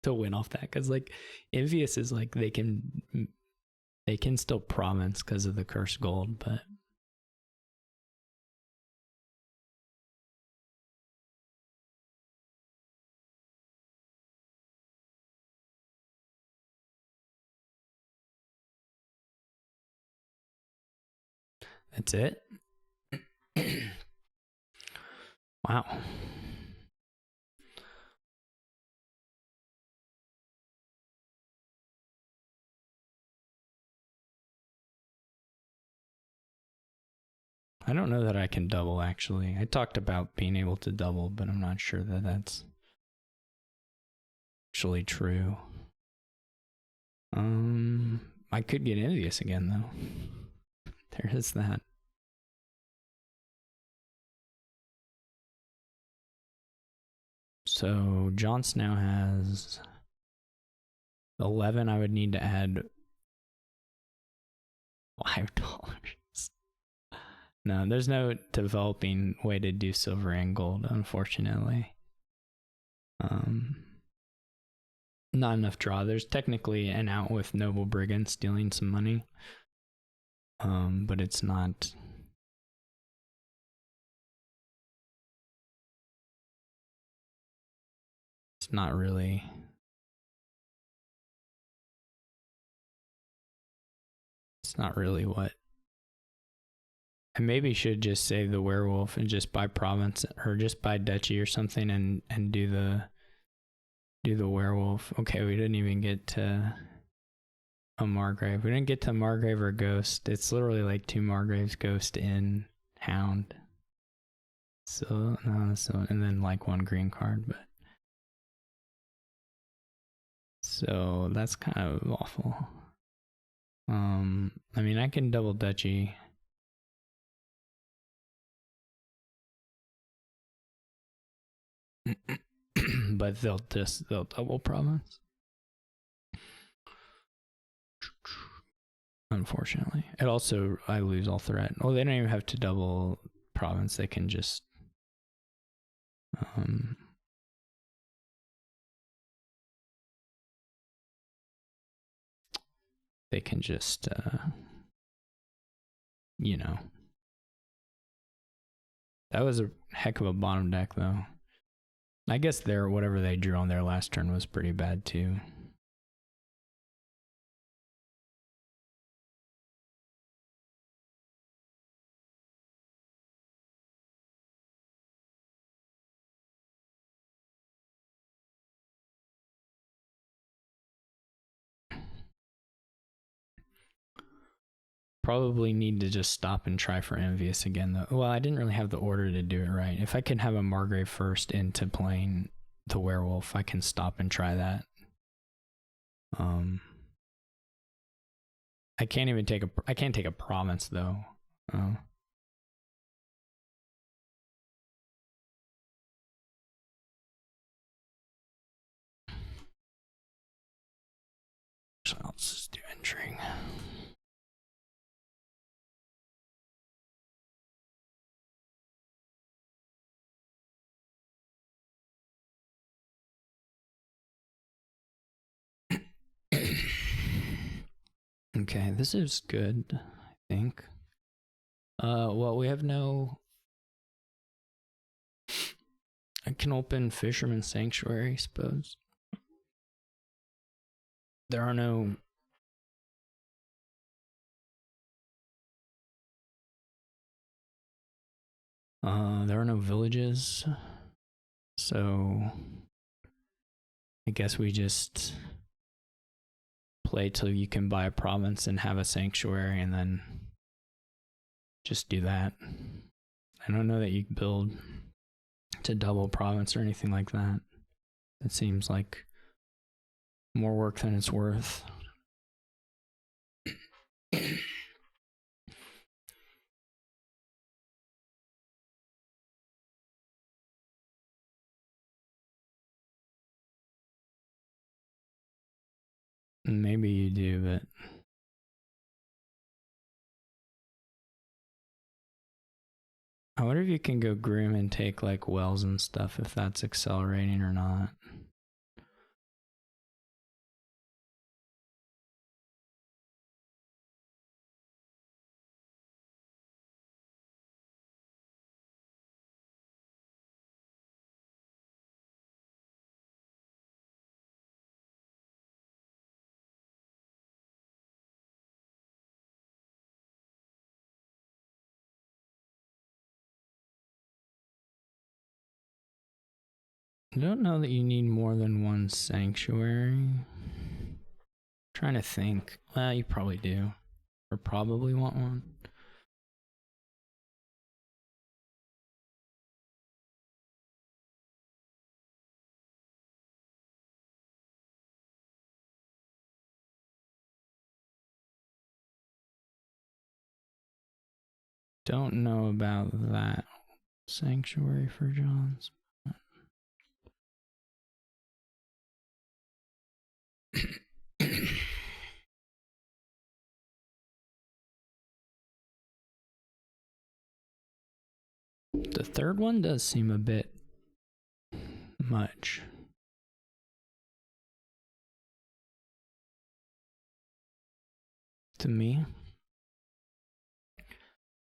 to win off that, because like envious is like they can still province because of the cursed gold, but that's it. Wow. I don't know that I can double, actually. I talked about being able to double, but I'm not sure that that's actually true. I could get envious again, though. There is that. So jonts now has 11. I would need to add $5. No, there's no developing way to do silver and gold, unfortunately. Not enough draw. There's technically an out with Noble Brigand stealing some money. But it's not. It's not really. It's not really what. I maybe should just save the werewolf and just buy province or just buy duchy or something and do the werewolf. Okay, we didn't even get to a Margrave. We didn't get to Margrave or Ghost. It's literally like 2 Margraves, Ghost in Hound. So and then like 1 green card, but so that's kind of awful. I mean, I can double duchy. But they'll double province. Unfortunately, it also I lose all threat. Oh, they don't even have to double province. They can just they can just you know. That was a heck of a bottom deck, though. I guess their whatever they drew on their last turn was pretty bad too. Probably need to just stop and try for envious again, though. Well, I didn't really have the order to do it right. If I can have a Margrave first into playing the werewolf, I can stop and try that. I can't even take a province though. So I'll just do entering. Okay, this is good, I think. Well, we have no I can open Fisherman Sanctuary, I suppose. There are no villages, so I guess we just play till you can buy a province and have a sanctuary, and then just do that. I don't know that you can build to double province or anything like that. It seems like more work than it's worth. Maybe you do, but I wonder if you can go grim and take like wells and stuff, if that's accelerating or not. I don't know that you need more than one sanctuary. I'm trying to think. Well, you probably do. Or probably want one. Don't know about that sanctuary for jonts. The third one does seem a bit much. To me.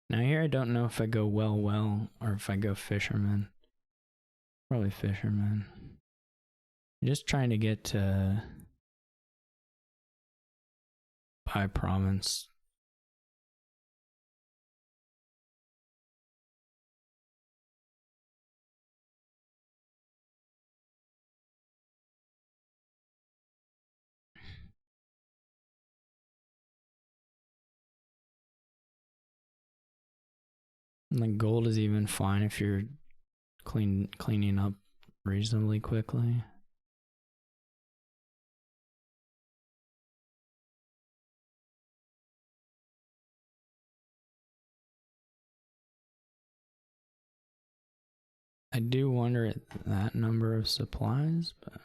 Now here I don't know if I go well, or if I go fisherman. Probably fisherman. I'm just trying to get to buy province. Like gold is even fine if you're cleaning up reasonably quickly. I do wonder at that number of supplies, but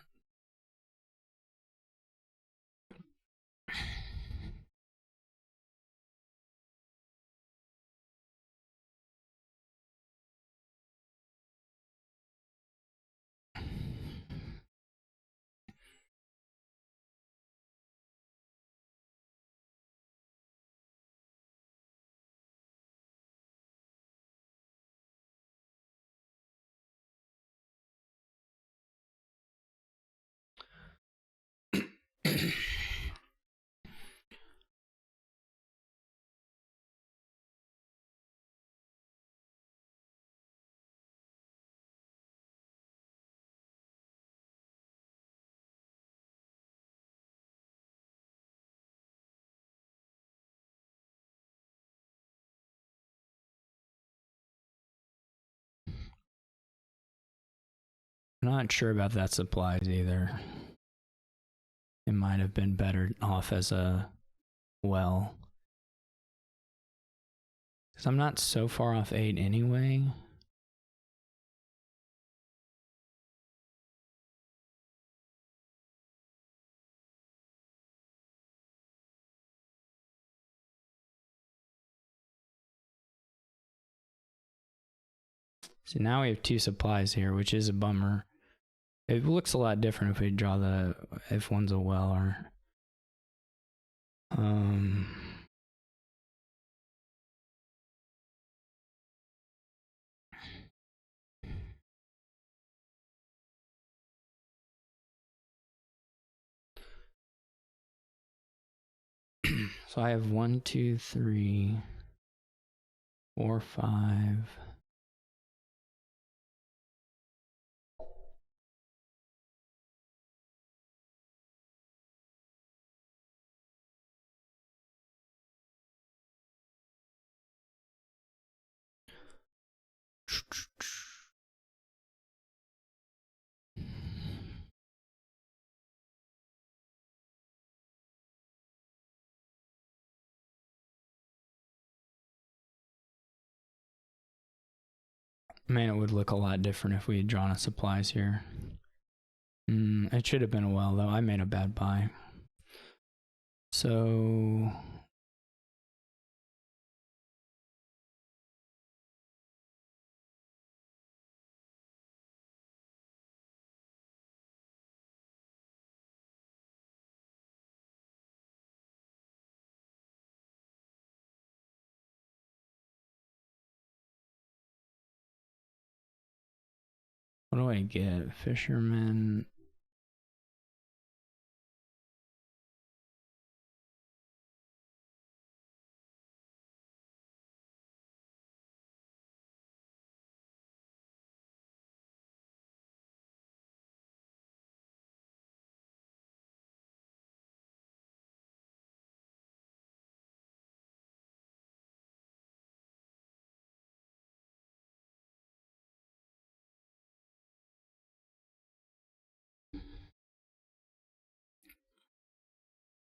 I'm not sure about that supplies either. It might have been better off as a well. Because I'm not so far off 8 anyway. So now we have 2 supplies here, which is a bummer. It looks a lot different if we draw if one's a well or So I have 1, 2, 3, 4, 5. Man, it would look a lot different if we had drawn a supplies here. It should have been a well, though. I made a bad buy. So... what do I get? Fisherman...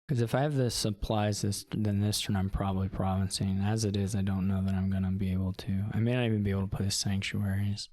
Because if I have the supplies then this turn, I'm probably provincing. As it is, I don't know that I'm going to be able to. I may not even be able to play sanctuaries.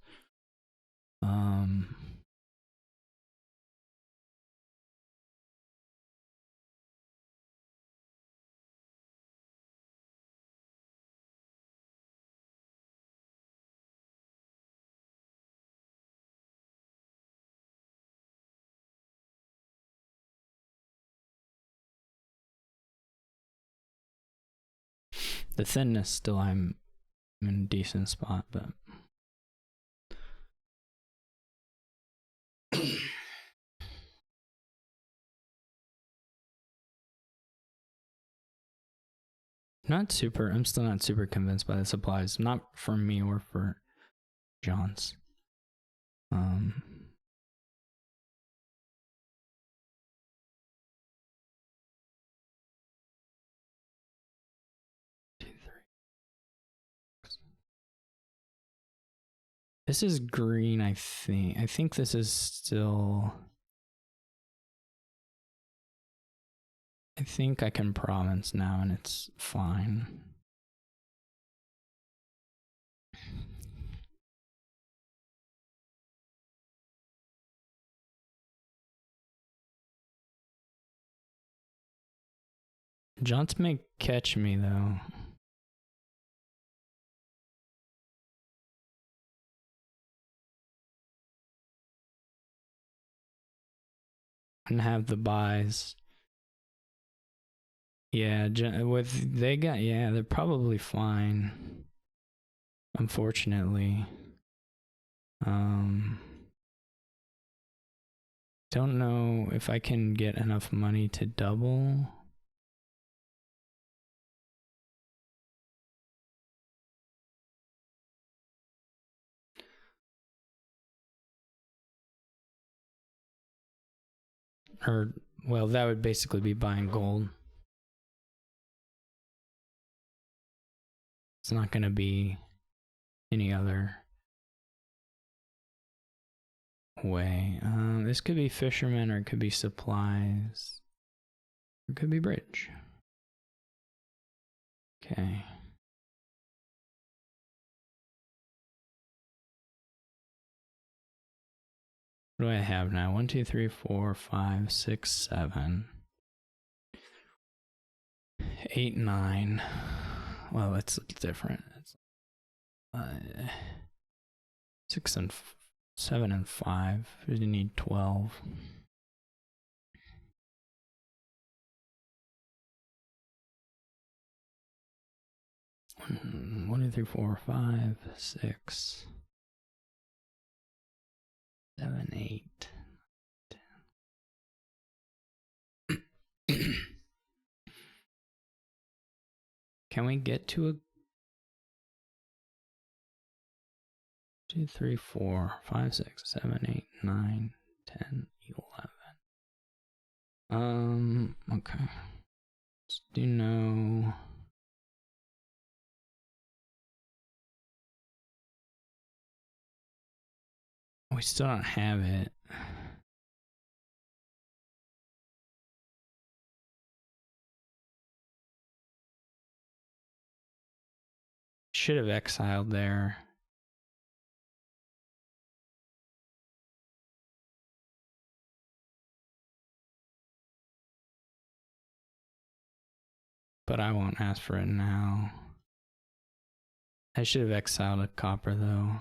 The thinness still, I'm in a decent spot, but... I'm still not super convinced by the supplies. Not for me or for jonts. This is green, I think. I think this is still... I think I can province now and it's fine. Jonts may catch me though. And have the buys. Yeah, they're probably fine. Unfortunately. Don't know if I can get enough money to double. Or, well, that would basically be buying gold. It's not going to be any other way. This could be fishermen, or it could be supplies, or it could be bridge. Okay. What do I have now? 1, 2, 3, 4, 5, 6, 7, 8, 9. Well, it's different. It's 6 and 7 and 5. You need 12. 1, 2, 3, 4, 5, 6, 7, 8. 10. Can we get to a 2, 3, 4, 5, 6, 7, 8, 9, 10, 11. Okay. Let's do no. We still don't have it. Should have exiled there. But I won't ask for it now. I should have exiled a copper though.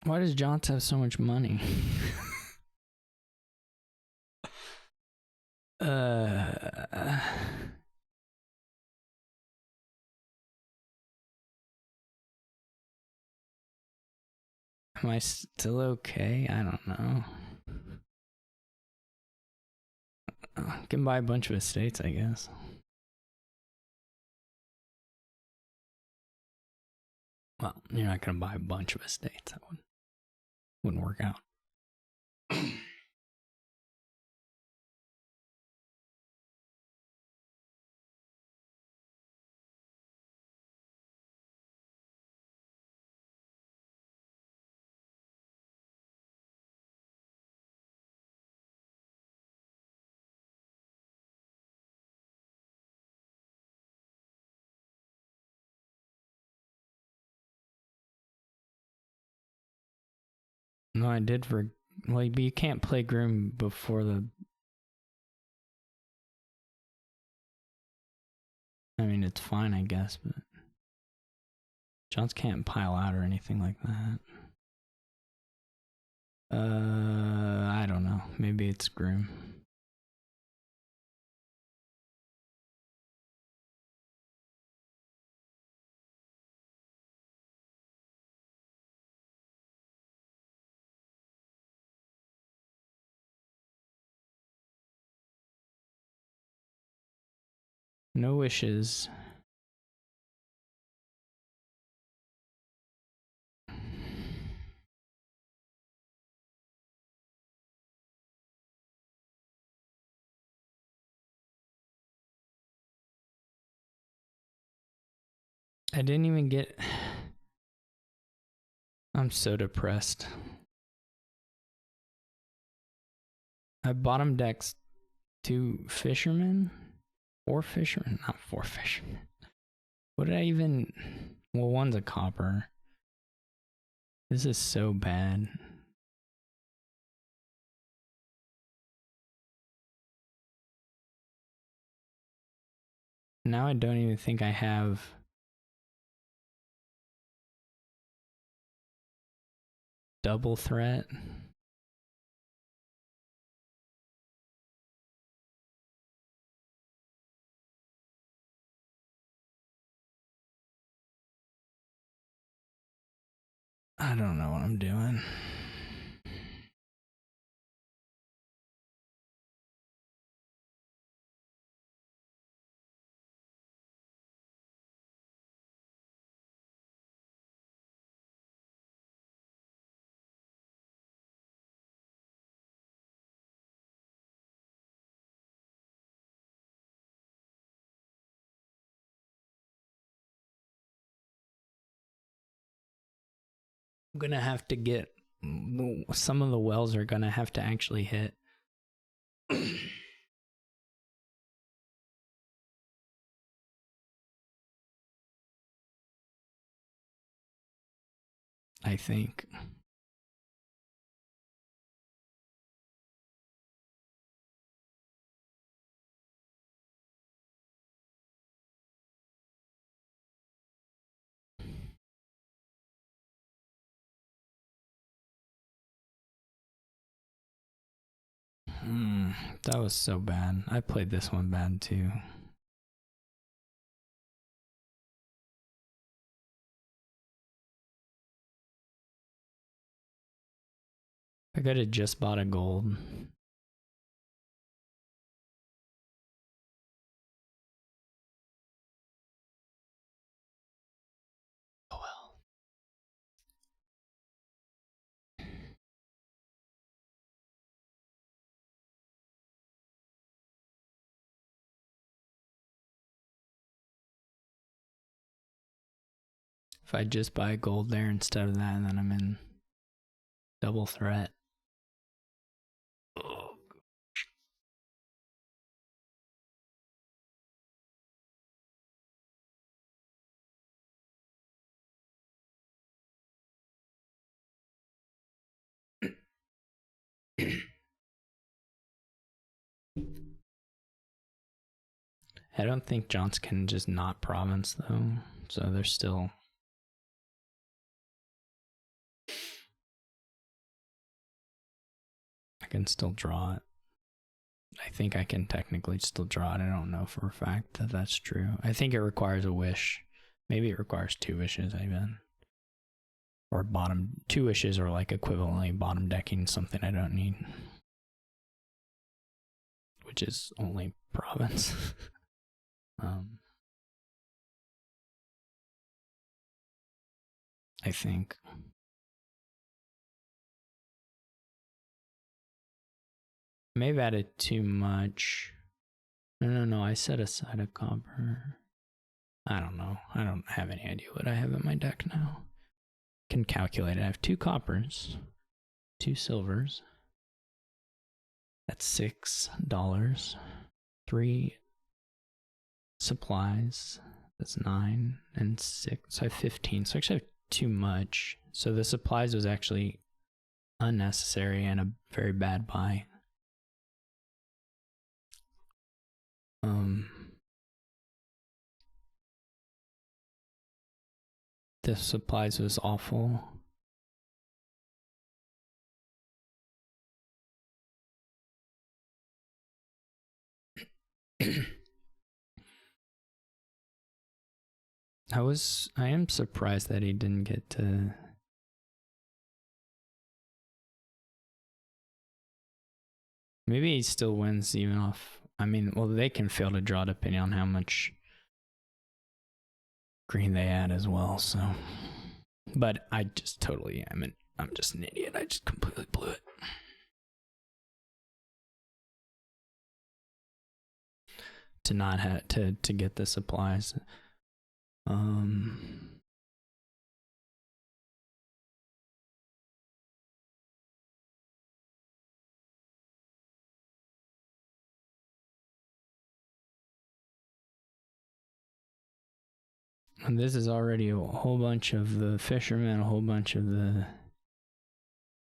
Why does jonts have so much money? Am I still okay? I don't know. Can buy a bunch of estates, I guess. Well, you're not gonna buy a bunch of estates. That wouldn't work out. No, I did for. Well, but you can't play Grim before the. I mean, it's fine, I guess, but jonts can't pile out or anything like that. I don't know. Maybe it's Grim. No wishes. I didn't even get. I'm so depressed. I bottom decks 2 fishermen? 4 fishermen? Not 4 fishermen. What did I even. Well, one's a copper. This is so bad. Now I don't even think I have. Double threat. I don't know what I'm doing. I'm gonna have to get some of the wells are gonna have to actually hit. I think. That was so bad. I played this one bad too. I could have just bought a gold. Oh well. If I just buy gold there instead of that, then I'm in double threat. Oh. I don't think jonts can just not province though, so they're still. I can still draw it. I think I can technically still draw it. I don't know for a fact that that's true. I think it requires a wish. Maybe it requires 2 wishes even. Or bottom 2 wishes, or like equivalently bottom decking something I don't need. Which is only province. I think. May have added too much. No, I set aside a copper. I don't know. I don't have any idea what I have in my deck now. Can calculate it. I have 2 coppers, 2 silvers. That's $6. 3 supplies. That's 9 and 6. So I have 15. So I actually have too much. So the supplies was actually unnecessary and a very bad buy. The supplies was awful. I am surprised that he didn't get to. Maybe he still wins even off. I mean, well, they can fail to draw depending on how much green they add as well, so. But I just totally, I'm just an idiot. I just completely blew it. To not have, to get the supplies. And this is already a whole bunch of the fishermen, a whole bunch of the.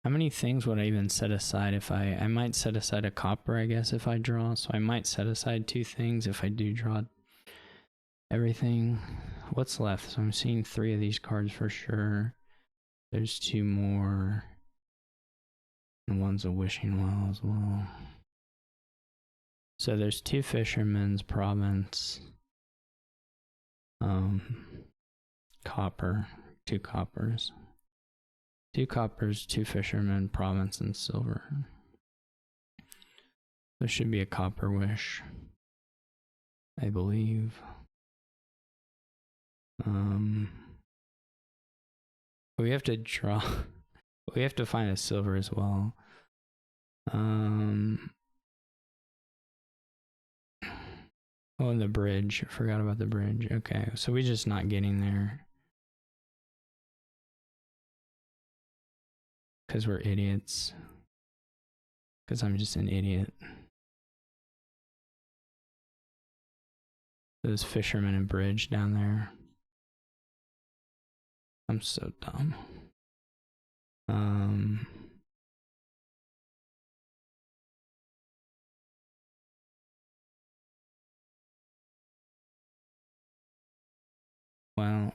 How many things would I even set aside if I might set aside a copper, I guess, if I draw. So I might set aside 2 things if I do draw everything. What's left? So I'm seeing 3 of these cards for sure. There's 2 more. And one's a wishing well as well. So there's 2 fishermen's province. Copper. 2 coppers. 2 coppers, 2 fishermen, province, and silver. There should be a copper wish, I believe. We have to draw. We have to find a silver as well. Oh, and the bridge. I forgot about the bridge. Okay, so we're just not getting there. Because we're idiots. Because I'm just an idiot. Those fishermen and bridge down there. I'm so dumb. Well,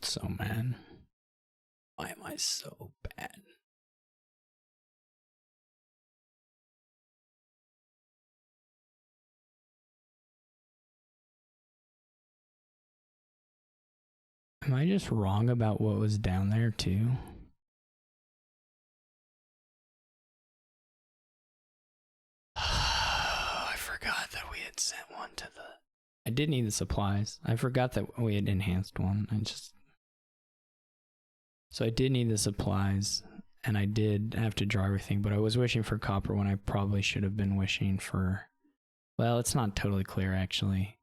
so mad. Why am I so bad? Am I just wrong about what was down there too? I forgot that we had sent one to the... I did need the supplies. I forgot that we had enhanced one. So I did need the supplies, and I did have to draw everything, but I was wishing for copper when I probably should have been wishing for... Well, it's not totally clear, actually.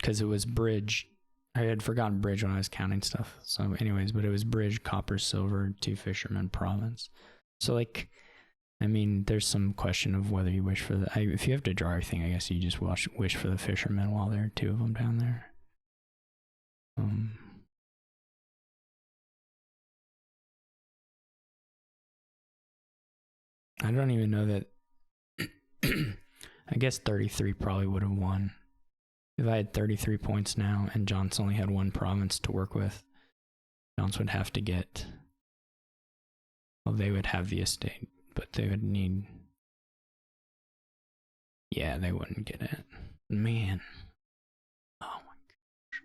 Because it was bridge. I had forgotten bridge when I was counting stuff. So anyways, but it was bridge, copper, silver, 2 fishermen, province. So like, I mean, there's some question of whether you wish for the... if you have to draw everything, I guess you just wish for the fishermen while there are 2 of them down there. I don't even know that... I guess 33 probably would have won. If I had 33 points now and jonts only had 1 province to work with, jonts would have to get... Well, they would have the estate, but they would need... Yeah, they wouldn't get it. Man. Oh my gosh.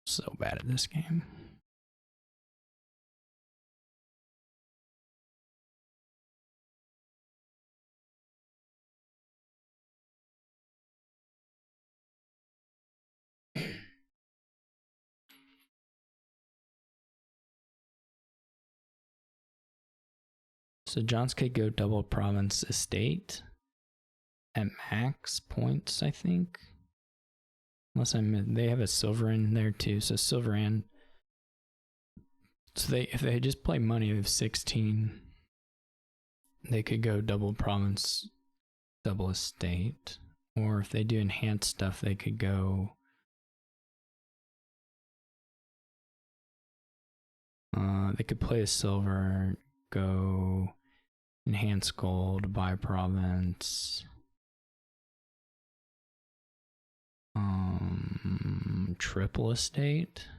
So bad at this game. So jonts could go double province estate at max points, I think. Unless they have a silver in there too. So silver and... So if they just play money, they have 16. They could go double province, double estate. Or if they do enhanced stuff, they could go... they could play a silver, go enhance gold, buy province. Triple estate,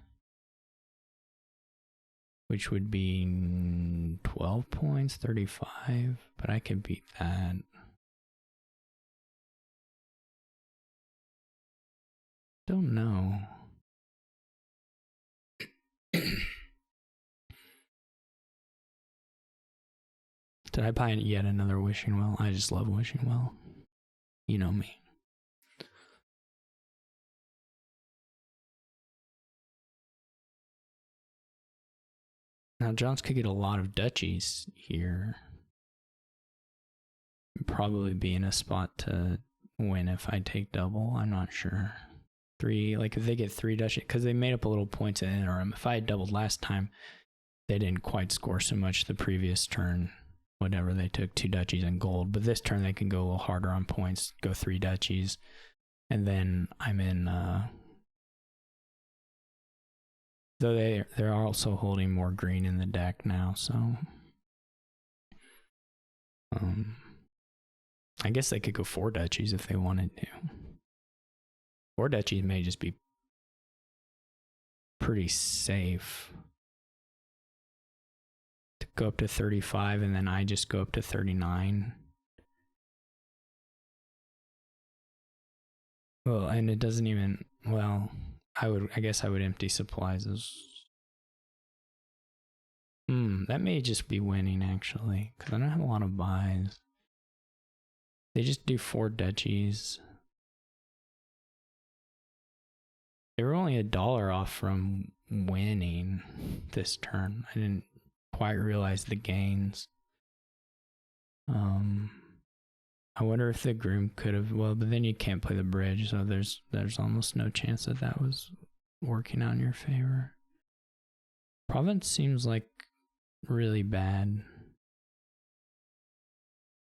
which would be 12 points, 35, but I could beat that. Don't know. Did I buy yet another wishing well? I just love wishing well. You know me. Now Johns could get a lot of duchies here. Probably be in a spot to win if I take double. I'm not sure. Like if they get 3 duchies, because they made up a little points in the interim. If I had doubled last time, they didn't quite score so much the previous turn. Whatever, they took 2 duchies and gold. But this turn they can go a little harder on points, go 3 duchies. And then I'm in... though they're also holding more green in the deck now, so... I guess they could go 4 duchies if they wanted to. 4 duchies may just be pretty safe. To go up to 35 and then I just go up to 39. Well, and it doesn't even, well, I guess I would empty supplies as... that may just be winning actually, because I don't have a lot of buys. They just do 4 duchies. They were only $1 off from winning this turn. I didn't quite realize the gains. I wonder if the groom could have, well, but then you can't play the bridge, so there's almost no chance that that was working out in your favor. Province seems like really bad.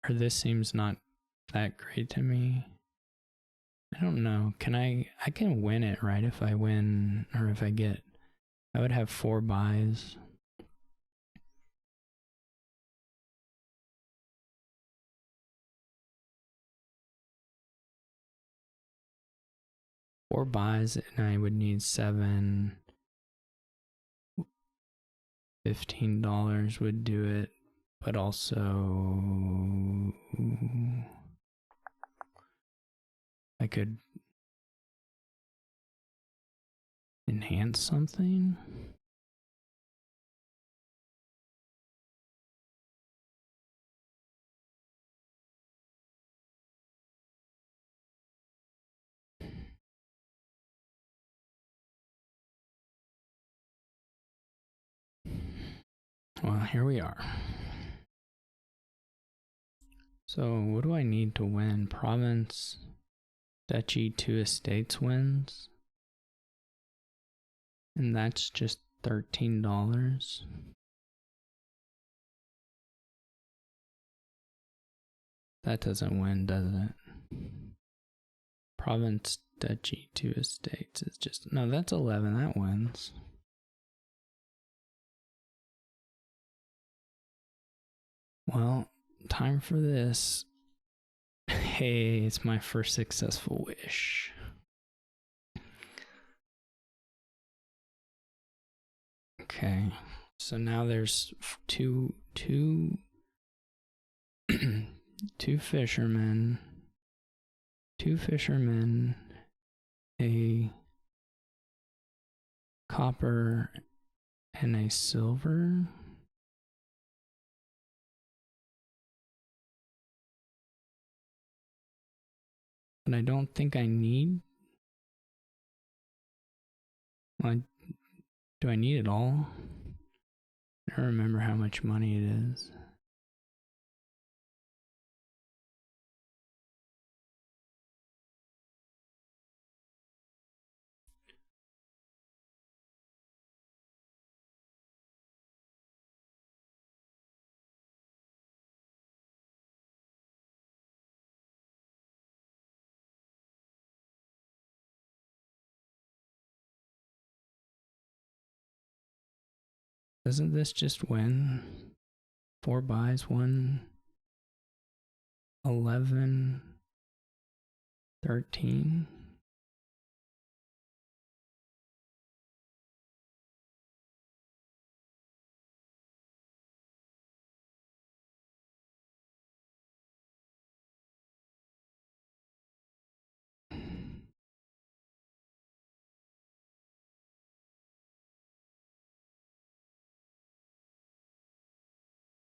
Or this seems not that great to me. I don't know. I can win it, right? If I win, or if I get, I would have 4 buys. Four buys, and I would need 7. $15 would do it, but also I could enhance something. Well, here we are. So what do I need to win? Province, duchy, 2 estates wins. And that's just $13. That doesn't win, does it? Province, duchy, 2 estates is just, no, that's 11, that wins. Well, time for this. Hey, it's my first successful wish. Okay, so now there's two fishermen, a copper and a silver. But I don't think I need. Well, do I need it all? I don't remember how much money it is. Doesn't this just win? 4 buys, 1, 11, 13.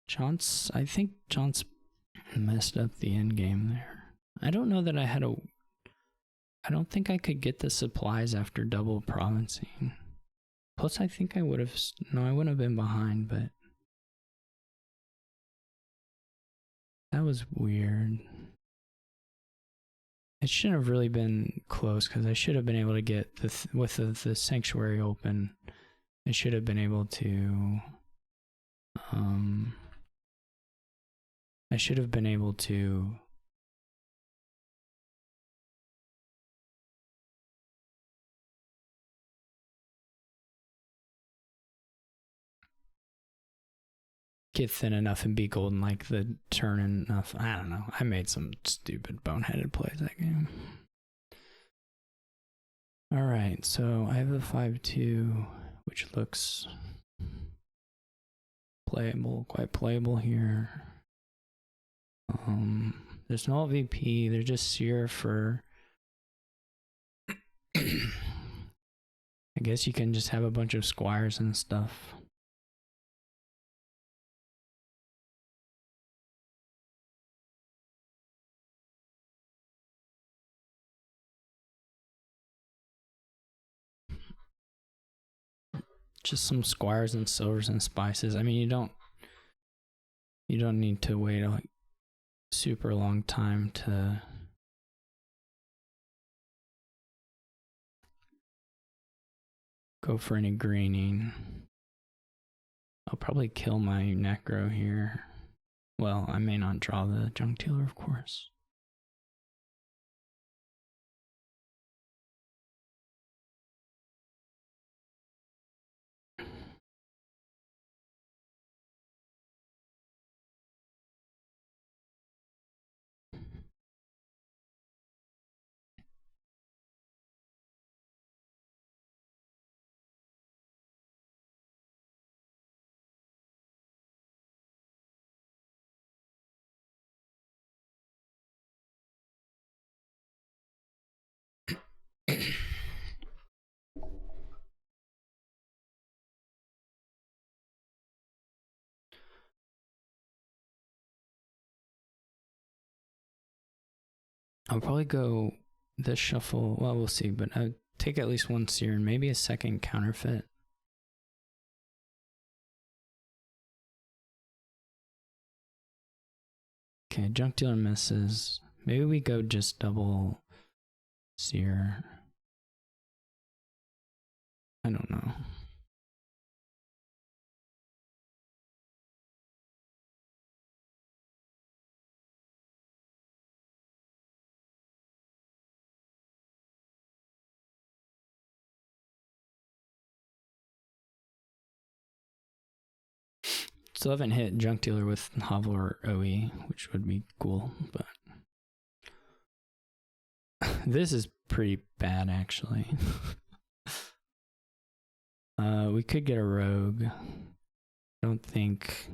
Jonts, I think Jonts messed up the end game there. I don't know that I had a... I don't think I could get the supplies after double provincing. Plus, I think I would have. No, I wouldn't have been behind, but that was weird. It shouldn't have really been close because I should have been able to get with the sanctuary open. I should have been able to. I should have been able to. Get thin enough and be golden like the turn enough. I don't know. I made some stupid boneheaded plays that game. Alright, so I have the 5-2, which looks playable, quite playable here. There's no VP, they're just seer for I guess you can just have a bunch of squires and stuff. Just some squires and silvers and spices. I mean, you don't need to wait a super long time to go for any greening. I'll probably kill my necro here. Well, I may not draw the junk dealer, of course. I'll probably go this shuffle. Well, we'll see, but I'll take at least one seer and maybe a second counterfeit. Okay, junk dealer misses. Maybe we go just double seer. I don't know. Still haven't hit junk dealer with Hovel or OE, which would be cool, but this is pretty bad actually. We could get a rogue. I don't think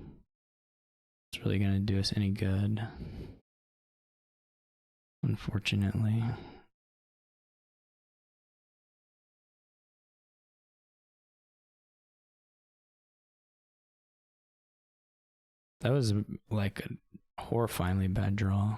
it's really gonna do us any good, unfortunately. That was like a horrifyingly bad draw.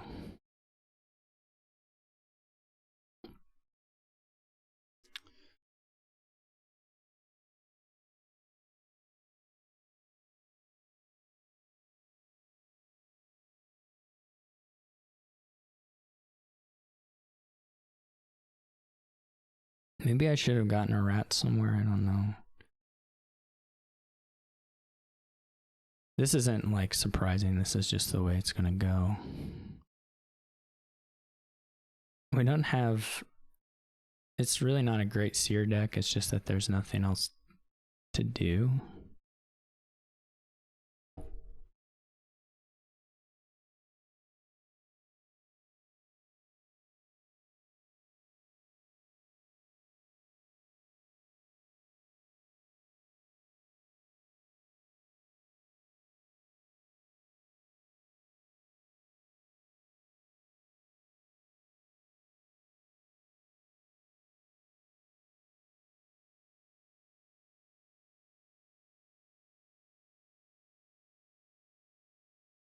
Maybe I should have gotten a rat somewhere, I don't know. This isn't like surprising, this is just the way it's gonna go. We don't have... It's really not a great seer deck, it's just that there's nothing else to do.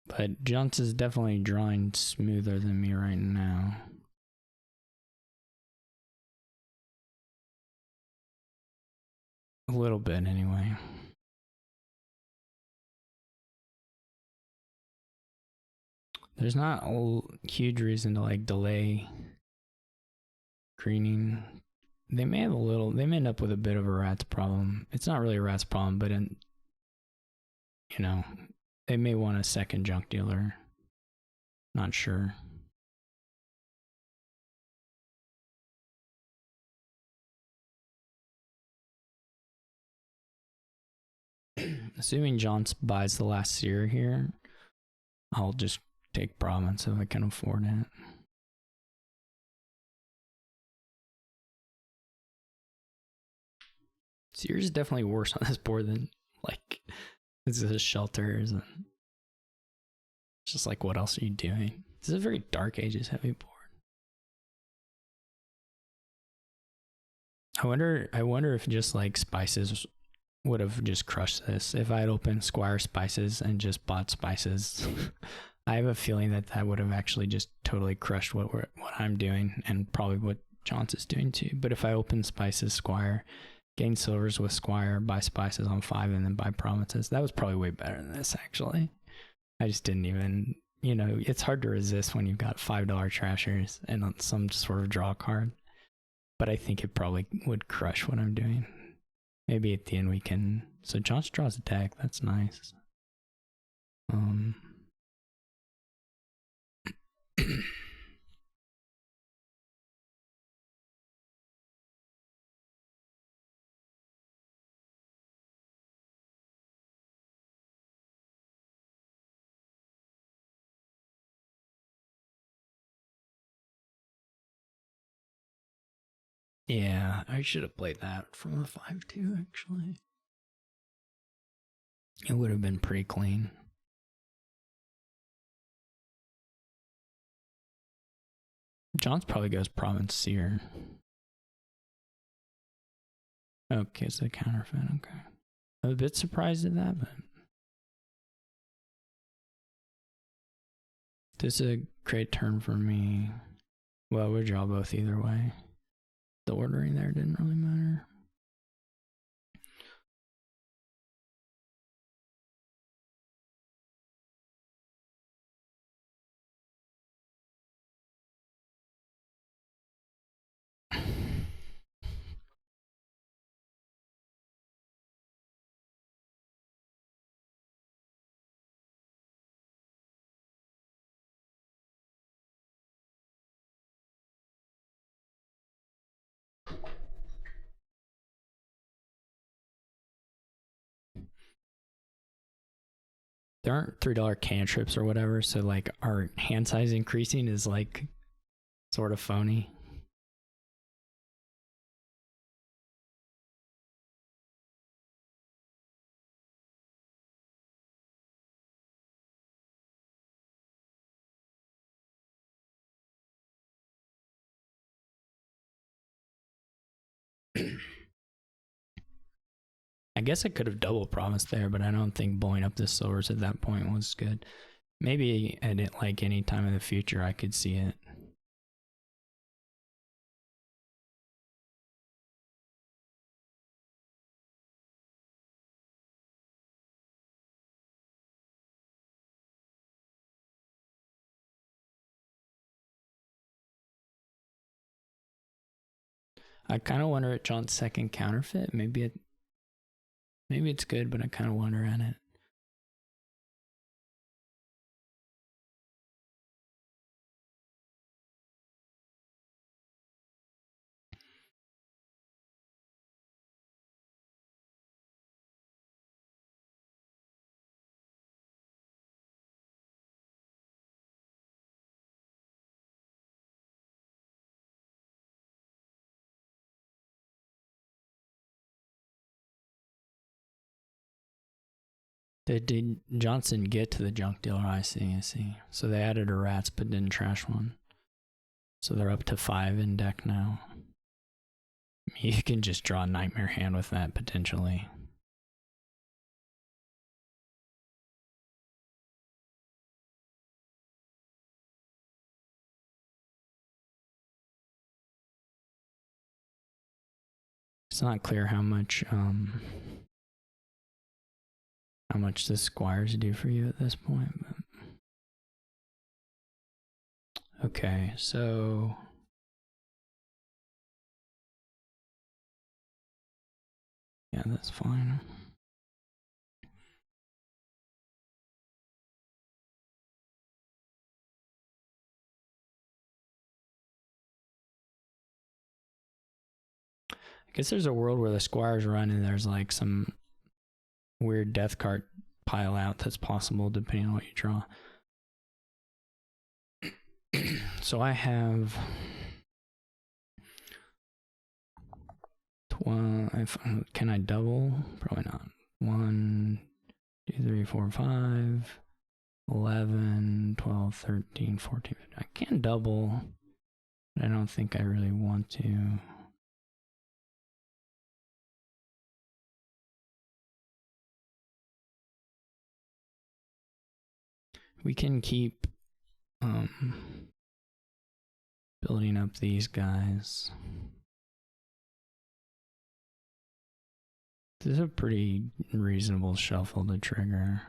But jonts is definitely drawing smoother than me right now. little bit anyway. There's not a huge reason to like delay greening. They may have a little. They may end up with a bit of a rat's problem. It's not really a rat's problem, but they may want a second junk dealer. Not sure. Assuming jonts buys the last seer here, I'll just take province if I can afford it. Seer is definitely worse on this board than like this is shelters and it's just like what else are you doing? This is a very Dark Ages heavy board. I wonder if just like spices would have just crushed this. If I had opened Squire Spices and just bought spices, I have a feeling that would have actually just totally crushed what I'm doing and probably what jonts is doing too. But if I open Spices Squire, gain silvers with Squire, buy spices on 5, and then buy provinces, that was probably way better than this actually. I just didn't even, it's hard to resist when you've got $5 trashers and some sort of draw card. But I think it probably would crush what I'm doing. Maybe at the end we can. So jonts draws a deck. That's nice. Yeah, I should have played that from a 5-2 actually. It would have been pretty clean. jonts probably goes province seer. Okay, it's a counterfeit. Okay. I'm a bit surprised at that, but this is a great turn for me. Well, we draw both either way. The ordering there didn't really matter. There aren't $3 cantrips or whatever, so like our hand size increasing is like sort of phony. I guess I could have double promised there, but I don't think blowing up the silvers at that point was good. Maybe at it, like any time in the future, I could see it. I kind of wonder at John's second counterfeit. Maybe it's good, but I kind of wonder at it. Did Johnson get to the junk dealer? I see. So they added a rats but didn't trash one. So they're up to 5 in deck now. You can just draw a nightmare hand with that potentially. It's not clear how much the squires do for you at this point. But... Okay, so yeah, that's fine. I guess there's a world where the squires run and there's like some weird death card pile out that's possible depending on what you draw. So I have 12. Can I double? Probably not. 1, 2, 3, 4, 5, 11, 12, 13, 14. I can double, but I don't think I really want to. We can keep building up these guys. This is a pretty reasonable shuffle to trigger.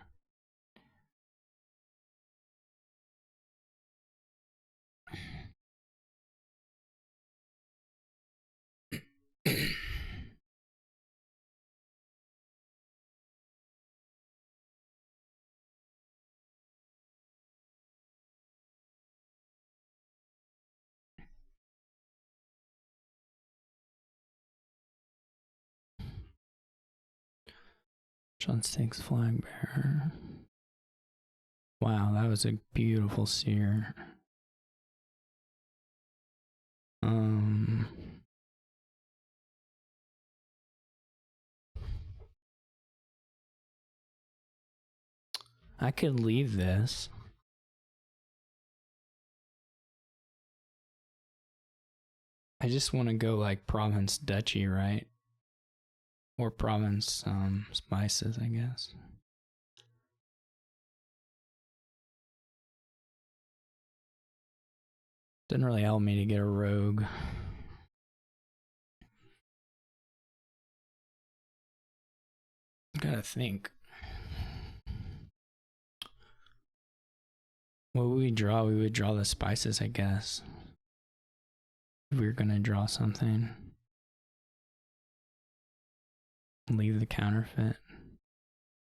Jonts takes flag bearer. Wow, that was a beautiful seer. I could leave this. I just want to go like province duchy, right? Or province spices, I guess. Didn't really help me to get a rogue. Gotta think. What would we draw? We would draw the spices, I guess. If we were gonna draw something. Leave the counterfeit.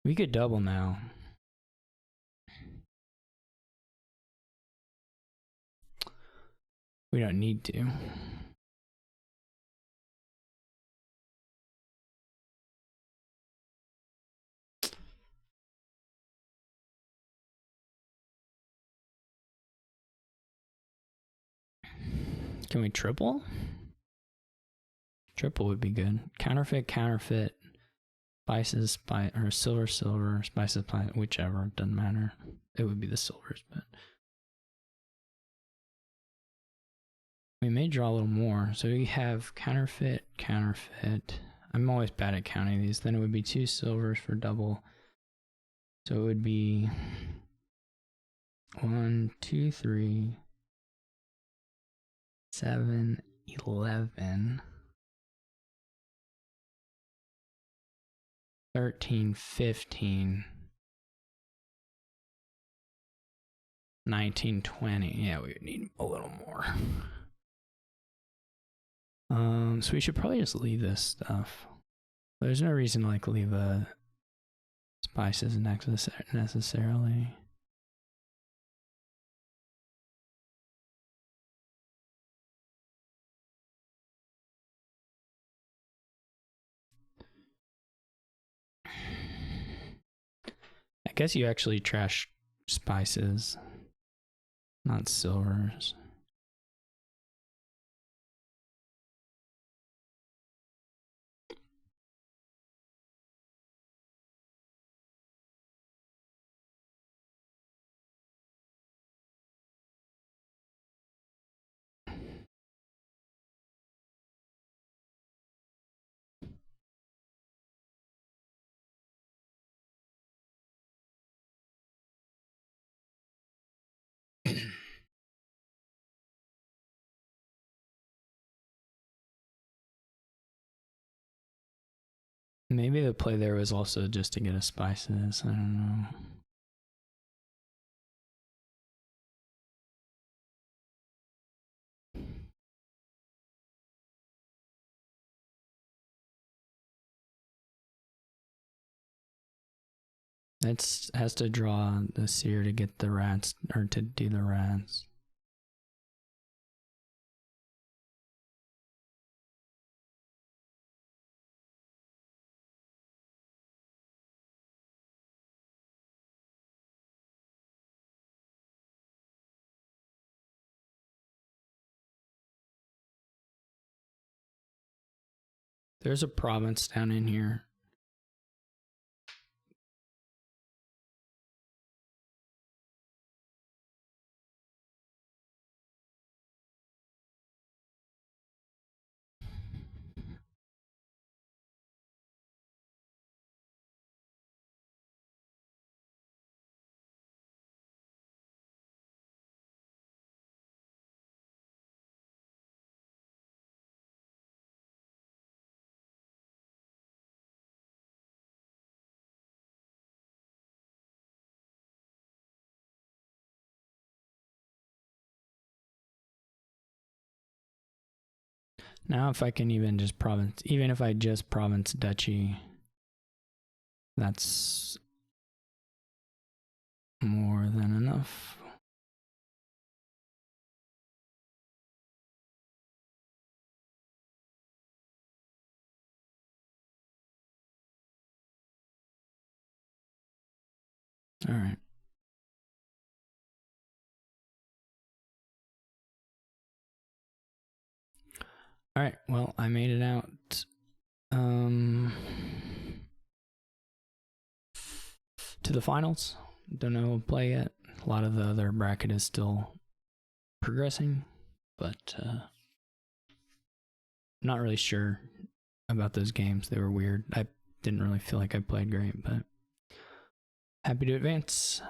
We could double now. We don't need to. Can we triple? Triple would be good. Counterfeit, counterfeit. Spices, or silver, silver. Spices, whichever. Doesn't matter. It would be the silvers, but... We may draw a little more. So we have counterfeit, counterfeit. I'm always bad at counting these. Then it would be 2 silvers for double. So it would be 1, 2, 3, 7, 11, 13, 15, 19, 20. Yeah, we would need a little more. So we should probably just leave this stuff. There's no reason to like leave the spices necessarily. I guess you actually trash spices, not silvers. Maybe the play there was also just to get a spices. I don't know. It has to draw the seer to get the rats, or to do the rats. There's a province down in here. Now if I can even just province, even if I just province duchy, that's more than enough. All right. All right, well, I made it out. To the finals. Don't know who'll play yet. A lot of the other bracket is still progressing, but not really sure about those games. They were weird. I didn't really feel like I played great, but happy to advance.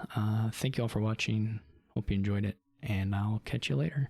Thank you all for watching. Hope you enjoyed it, and I'll catch you later.